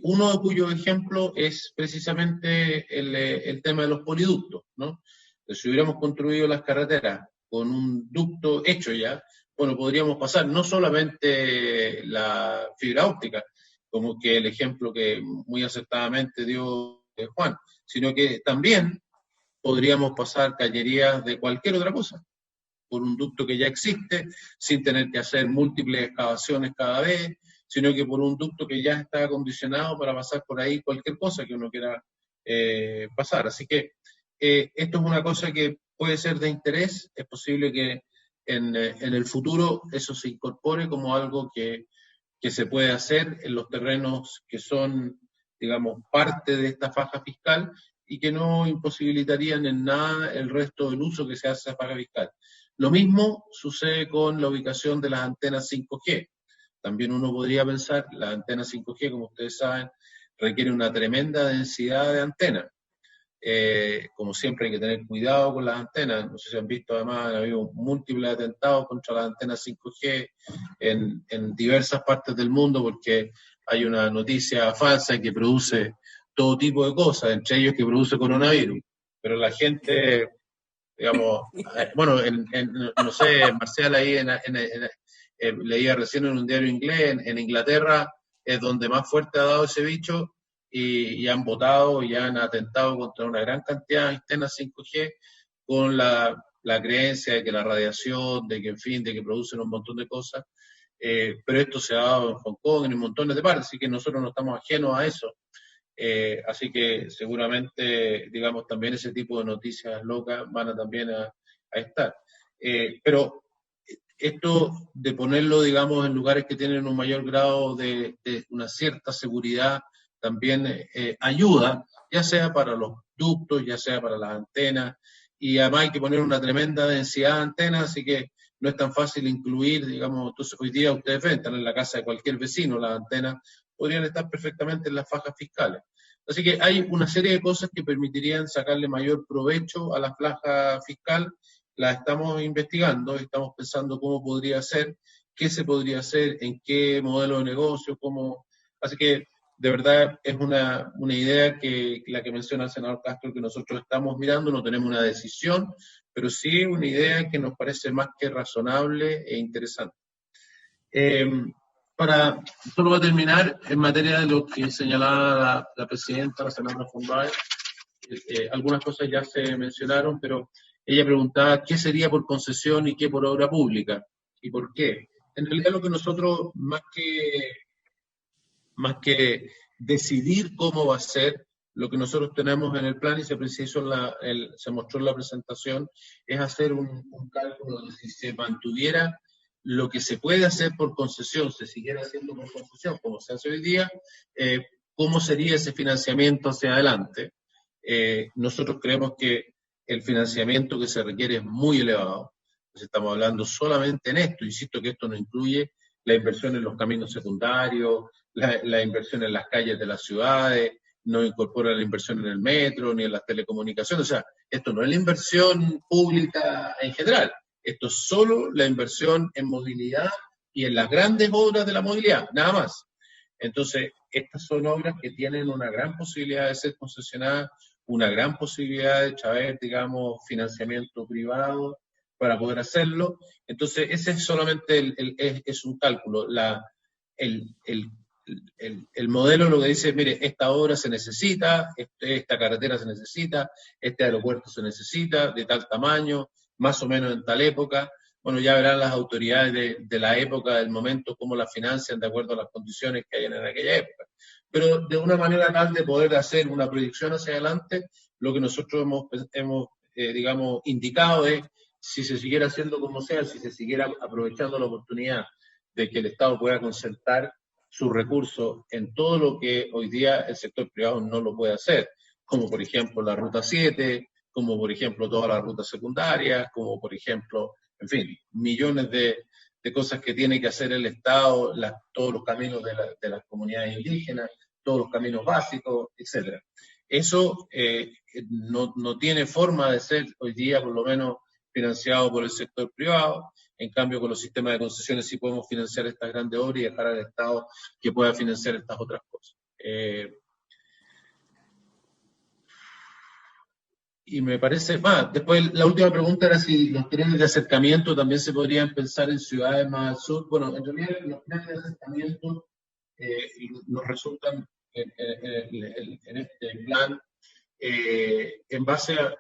Uno de cuyos ejemplos es precisamente el tema de los poliductos, ¿no? Entonces, si hubiéramos construido las carreteras con un ducto hecho ya, bueno, podríamos pasar no solamente la fibra óptica, como que el ejemplo que muy acertadamente dio Juan, sino que también podríamos pasar cañerías de cualquier otra cosa, por un ducto que ya existe, sin tener que hacer múltiples excavaciones cada vez, sino que por un ducto que ya está acondicionado para pasar por ahí cualquier cosa que uno quiera pasar. Así que esto es una cosa que puede ser de interés, es posible que en el futuro eso se incorpore como algo que se puede hacer en los terrenos que son, digamos, parte de esta faja fiscal y que no imposibilitarían en nada el resto del uso que se hace a esa faja fiscal. Lo mismo sucede con la ubicación de las antenas 5G. También uno podría pensar, las antenas 5G, como ustedes saben, requiere una tremenda densidad de antenas. Como siempre hay que tener cuidado con las antenas. No sé si han visto, además, ha habido múltiples atentados contra las antenas 5G en diversas partes del mundo porque hay una noticia falsa que produce todo tipo de cosas, entre ellos que produce coronavirus. Pero la gente, digamos, bueno, no sé, Marcial ahí leía recién en un diario inglés, en Inglaterra es donde más fuerte ha dado ese bicho, y han votado y han atentado contra una gran cantidad de antenas 5G con la creencia de que la radiación, de que en fin, de que producen un montón de cosas, pero esto se ha dado en Hong Kong, en un montón de partes, así que nosotros no estamos ajenos a eso. Así que seguramente, digamos, también ese tipo de noticias locas van a también a estar. Pero esto de ponerlo, digamos, en lugares que tienen un mayor grado de una cierta seguridad también ayuda, ya sea para los ductos, ya sea para las antenas, y además hay que poner una tremenda densidad de antenas, así que no es tan fácil incluir, digamos, entonces hoy día ustedes ven, están en la casa de cualquier vecino, las antenas podrían estar perfectamente en las fajas fiscales. Así que hay una serie de cosas que permitirían sacarle mayor provecho a la faja fiscal, la estamos investigando, estamos pensando cómo podría ser, qué se podría hacer, en qué modelo de negocio, cómo... Así que de verdad es una idea que la que menciona el senador Castro que nosotros estamos mirando, no tenemos una decisión, pero sí una idea que nos parece más que razonable e interesante. Solo para terminar, en materia de lo que señalaba la presidenta, la senadora von Baer, algunas cosas ya se mencionaron, pero ella preguntaba qué sería por concesión y qué por obra pública, y por qué. En realidad lo que nosotros, más que decidir cómo va a ser, lo que nosotros tenemos en el plan y se mostró en la presentación, es hacer un cálculo de si se mantuviera lo que se puede hacer por concesión, se siguiera haciendo por concesión, como se hace hoy día, cómo sería ese financiamiento hacia adelante. Nosotros creemos que el financiamiento que se requiere es muy elevado. Entonces estamos hablando solamente en esto, insisto que esto no incluye la inversión en los caminos secundarios, la inversión en las calles de las ciudades, no incorpora la inversión en el metro, ni en las telecomunicaciones. O sea, esto no es la inversión pública en general, esto es solo la inversión en movilidad y en las grandes obras de la movilidad, nada más. Entonces, estas son obras que tienen una gran posibilidad de ser concesionadas, una gran posibilidad de haber, digamos, financiamiento privado para poder hacerlo. Entonces, ese es solamente es un cálculo. El modelo lo que dice, mire, esta obra se necesita, esta carretera se necesita, este aeropuerto se necesita, de tal tamaño, más o menos en tal época. Bueno, ya verán las autoridades de la época, del momento, cómo la financian de acuerdo a las condiciones que hayan en aquella época. Pero de una manera tal de poder hacer una proyección hacia adelante, lo que nosotros hemos digamos, indicado es, si se siguiera haciendo como sea, si se siguiera aprovechando la oportunidad de que el Estado pueda concentrar sus recursos en todo lo que hoy día el sector privado no lo puede hacer, como por ejemplo la Ruta 7, como por ejemplo todas las rutas secundarias, como por ejemplo, en fin, millones de cosas que tiene que hacer el Estado, todos los caminos de las comunidades indígenas, todos los caminos básicos, etc. Eso no tiene forma de ser hoy día, por lo menos, financiado por el sector privado. En cambio, con los sistemas de concesiones sí podemos financiar estas grandes obras y dejar al Estado que pueda financiar estas otras cosas. Y me parece más. Después, la última pregunta era si los trenes de acercamiento también se podrían pensar en ciudades más al sur. Bueno, en realidad los trenes de acercamiento nos resultan en este plan en base a,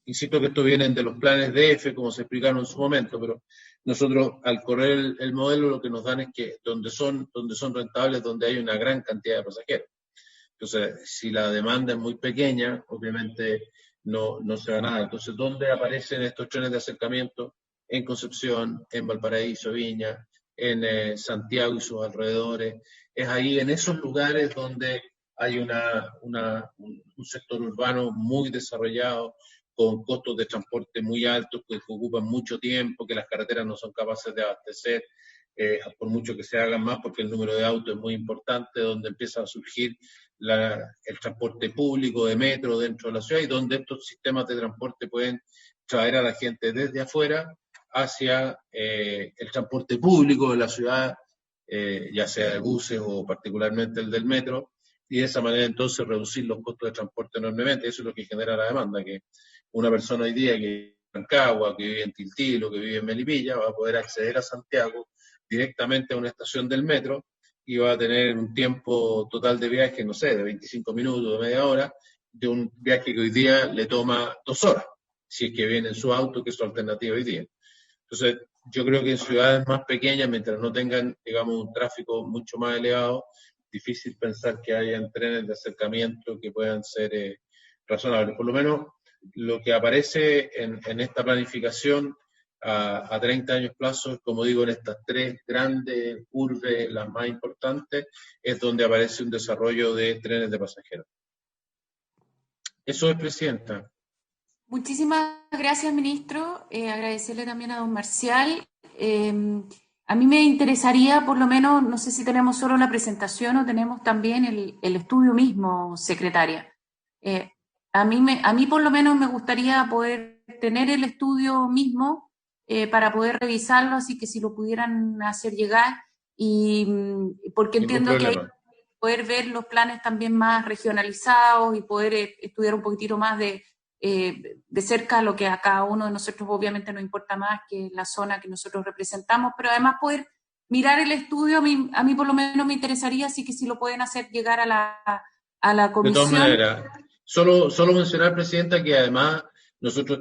insisto que esto viene de los planes DF, como se explicaron en su momento, pero nosotros al correr el modelo lo que nos dan es que donde son rentables, donde hay una gran cantidad de pasajeros. Entonces, si la demanda es muy pequeña, obviamente no se va a nada. Entonces, ¿dónde aparecen estos trenes de acercamiento? En Concepción, en Valparaíso, Viña, en Santiago y sus alrededores. Es ahí, en esos lugares donde hay un sector urbano muy desarrollado, con costos de transporte muy altos, que ocupan mucho tiempo, que las carreteras no son capaces de abastecer, por mucho que se hagan más, porque el número de autos es muy importante, donde empieza a surgir el transporte público de metro dentro de la ciudad y donde estos sistemas de transporte pueden traer a la gente desde afuera hacia el transporte público de la ciudad, ya sea de buses o particularmente el del metro, y de esa manera entonces reducir los costos de transporte enormemente. Eso es lo que genera la demanda, que una persona hoy día que vive en Rancagua, que vive en Tiltilo, que vive en Melipilla, va a poder acceder a Santiago directamente a una estación del metro y va a tener un tiempo total de viaje, no sé, de 25 minutos, de media hora, de un viaje que hoy día le toma 2 horas, si es que viene en su auto, que es su alternativa hoy día. Entonces, yo creo que en ciudades más pequeñas, mientras no tengan, digamos, un tráfico mucho más elevado, difícil pensar que hayan trenes de acercamiento que puedan ser razonables. Por lo menos, lo que aparece en esta planificación a 30 años plazo, como digo, en estas 3 grandes urbes, las más importantes, es donde aparece un desarrollo de trenes de pasajeros. Eso es, Presidenta. Muchísimas gracias, ministro. Agradecerle también a don Marcial. A mí me interesaría, por lo menos, no sé si tenemos solo la presentación o tenemos también el estudio mismo, secretaria. A mí por lo menos me gustaría poder tener el estudio mismo para poder revisarlo, así que si lo pudieran hacer llegar, y porque entiendo que hay que poder ver los planes también más regionalizados y poder estudiar un poquitito más de cerca lo que a cada uno de nosotros obviamente nos importa más, que es la zona que nosotros representamos, pero además poder mirar el estudio, a mí por lo menos me interesaría, así que si lo pueden hacer llegar a la comisión. De todas maneras, solo mencionar, Presidenta, que además nosotros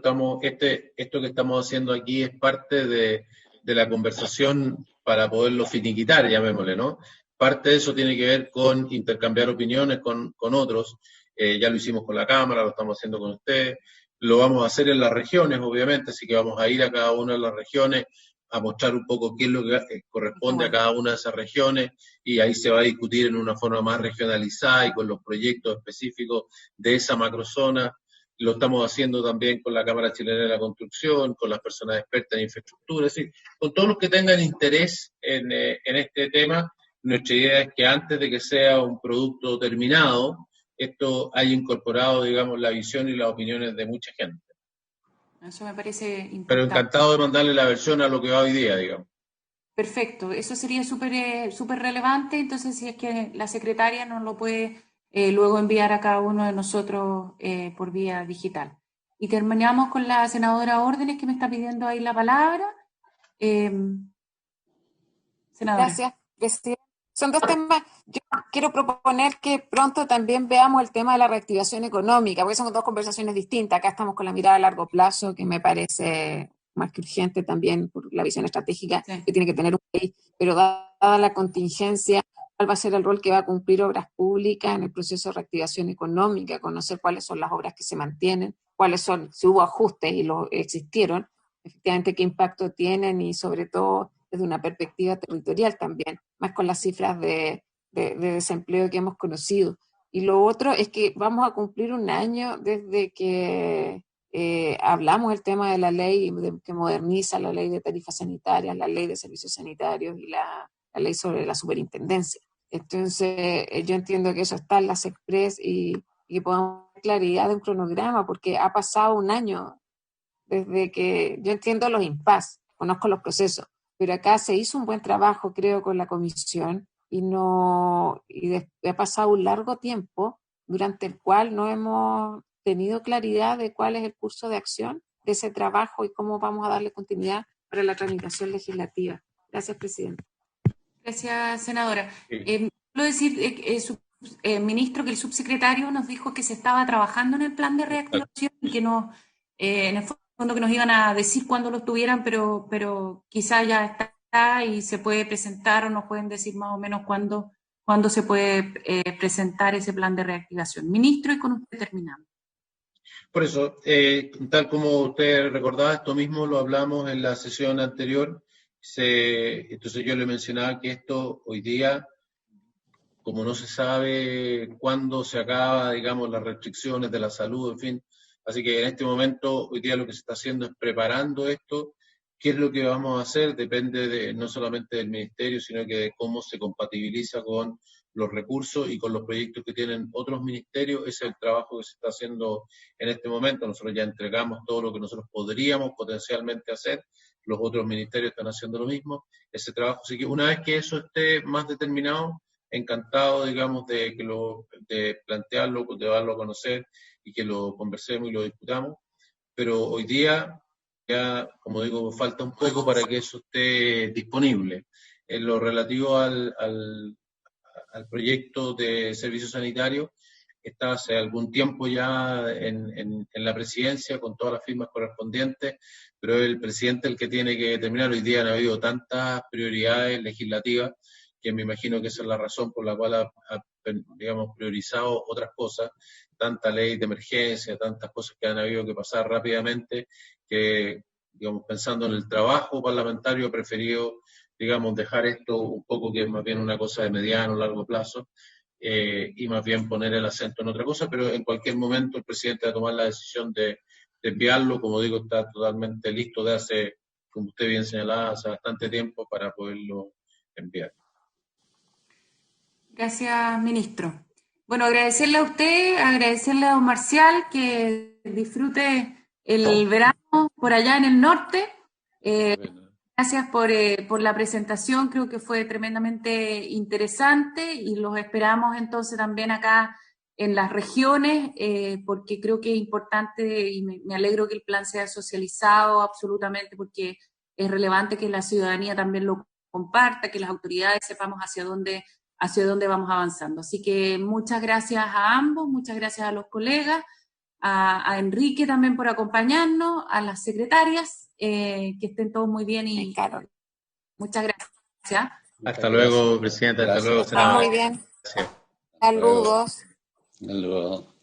esto que estamos haciendo aquí es parte de la conversación para poderlo finiquitar, llamémosle, ¿no? Parte de eso tiene que ver con intercambiar opiniones con otros. Ya lo hicimos con la Cámara, lo estamos haciendo con ustedes, lo vamos a hacer en las regiones, obviamente, así que vamos a ir a cada una de las regiones a mostrar un poco qué es lo que corresponde a cada una de esas regiones, y ahí se va a discutir en una forma más regionalizada y con los proyectos específicos de esa macrozona. Lo estamos haciendo también con la Cámara Chilena de la Construcción, con las personas expertas en infraestructura, es decir, con todos los que tengan interés en este tema. Nuestra idea es que antes de que sea un producto terminado, esto haya incorporado, digamos, la visión y las opiniones de mucha gente. Eso me parece importante. Pero encantado de mandarle la versión a lo que va hoy día, digamos. Perfecto, eso sería súper relevante, entonces si es que la secretaria nos lo puede luego enviar a cada uno de nosotros por vía digital. Y terminamos con la senadora Órdenes, que me está pidiendo ahí la palabra. Senadora. Gracias, presidente. Son 2 temas. Yo quiero proponer que pronto también veamos el tema de la reactivación económica, porque son 2 conversaciones distintas. Acá estamos con la mirada a largo plazo, que me parece más que urgente también por la visión estratégica que tiene que tener un país, pero dada la contingencia, ¿cuál va a ser el rol que va a cumplir Obras Públicas en el proceso de reactivación económica? Conocer cuáles son las obras que se mantienen, cuáles son, si hubo ajustes y los existieron, efectivamente qué impacto tienen, y sobre todo desde una perspectiva territorial también, más con las cifras de desempleo que hemos conocido. Y lo otro es que vamos a cumplir 1 año desde que hablamos del tema de la ley que moderniza la ley de tarifas sanitarias, la ley de servicios sanitarios y la ley sobre la superintendencia. Entonces, yo entiendo que eso está en las Express y que podamos tener claridad de un cronograma, porque ha pasado 1 año desde que yo entiendo los impases, conozco los procesos, pero acá se hizo un buen trabajo, creo, con la comisión y ha pasado un largo tiempo durante el cual no hemos tenido claridad de cuál es el curso de acción de ese trabajo y cómo vamos a darle continuidad para la tramitación legislativa. Gracias, presidente. Gracias, senadora. Sí. Quiero decir, ministro, que el subsecretario nos dijo que se estaba trabajando en el plan de reactivación y que no, en el fondo que nos iban a decir cuándo lo tuvieran, pero quizá ya está y se puede presentar, o nos pueden decir más o menos cuándo se puede presentar ese plan de reactivación. Ministro, y con usted terminamos. Por eso, tal como usted recordaba, esto mismo lo hablamos en la sesión anterior. Entonces yo le mencionaba que esto hoy día, como no se sabe cuándo se acaba, digamos, las restricciones de la salud, en fin, así que en este momento, hoy día lo que se está haciendo es preparando esto. ¿Qué es lo que vamos a hacer? Depende no solamente del ministerio, sino que de cómo se compatibiliza con los recursos y con los proyectos que tienen otros ministerios. Ese es el trabajo que se está haciendo en este momento. Nosotros ya entregamos todo lo que nosotros podríamos potencialmente hacer. Los otros ministerios están haciendo lo mismo. Ese trabajo, así que una vez que eso esté más determinado, encantado, digamos, de plantearlo, de darlo a conocer y que lo conversemos y lo discutamos. Pero hoy día, ya, como digo, falta un poco para que eso esté disponible. En lo relativo al proyecto de servicio sanitario, está hace algún tiempo ya en la presidencia con todas las firmas correspondientes, pero es el presidente el que tiene que determinar. Hoy día han habido tantas prioridades legislativas que me imagino que esa es la razón por la cual ha digamos, priorizado otras cosas, tanta ley de emergencia, tantas cosas que han habido que pasar rápidamente, que, digamos, pensando en el trabajo parlamentario, he preferido, digamos, dejar esto un poco, que es más bien una cosa de mediano, largo plazo, y más bien poner el acento en otra cosa, pero en cualquier momento el presidente va a tomar la decisión de enviarlo. Como digo, está totalmente listo de hace, como usted bien señalaba, hace bastante tiempo para poderlo enviar. Gracias, ministro. Bueno, agradecerle a usted, agradecerle a don Marcial, que disfrute el verano por allá en el norte. Gracias por la presentación, creo que fue tremendamente interesante y los esperamos entonces también acá en las regiones, porque creo que es importante y me alegro que el plan sea socializado absolutamente, porque es relevante que la ciudadanía también lo comparta, que las autoridades sepamos hacia dónde vamos avanzando. Así que muchas gracias a ambos, muchas gracias a los colegas, a Enrique también por acompañarnos, a las secretarias, que estén todos muy bien y Carol. Muchas gracias. Hasta luego, presidenta. Hasta luego, Está senador. muy bien. Gracias. Saludos. Hasta luego.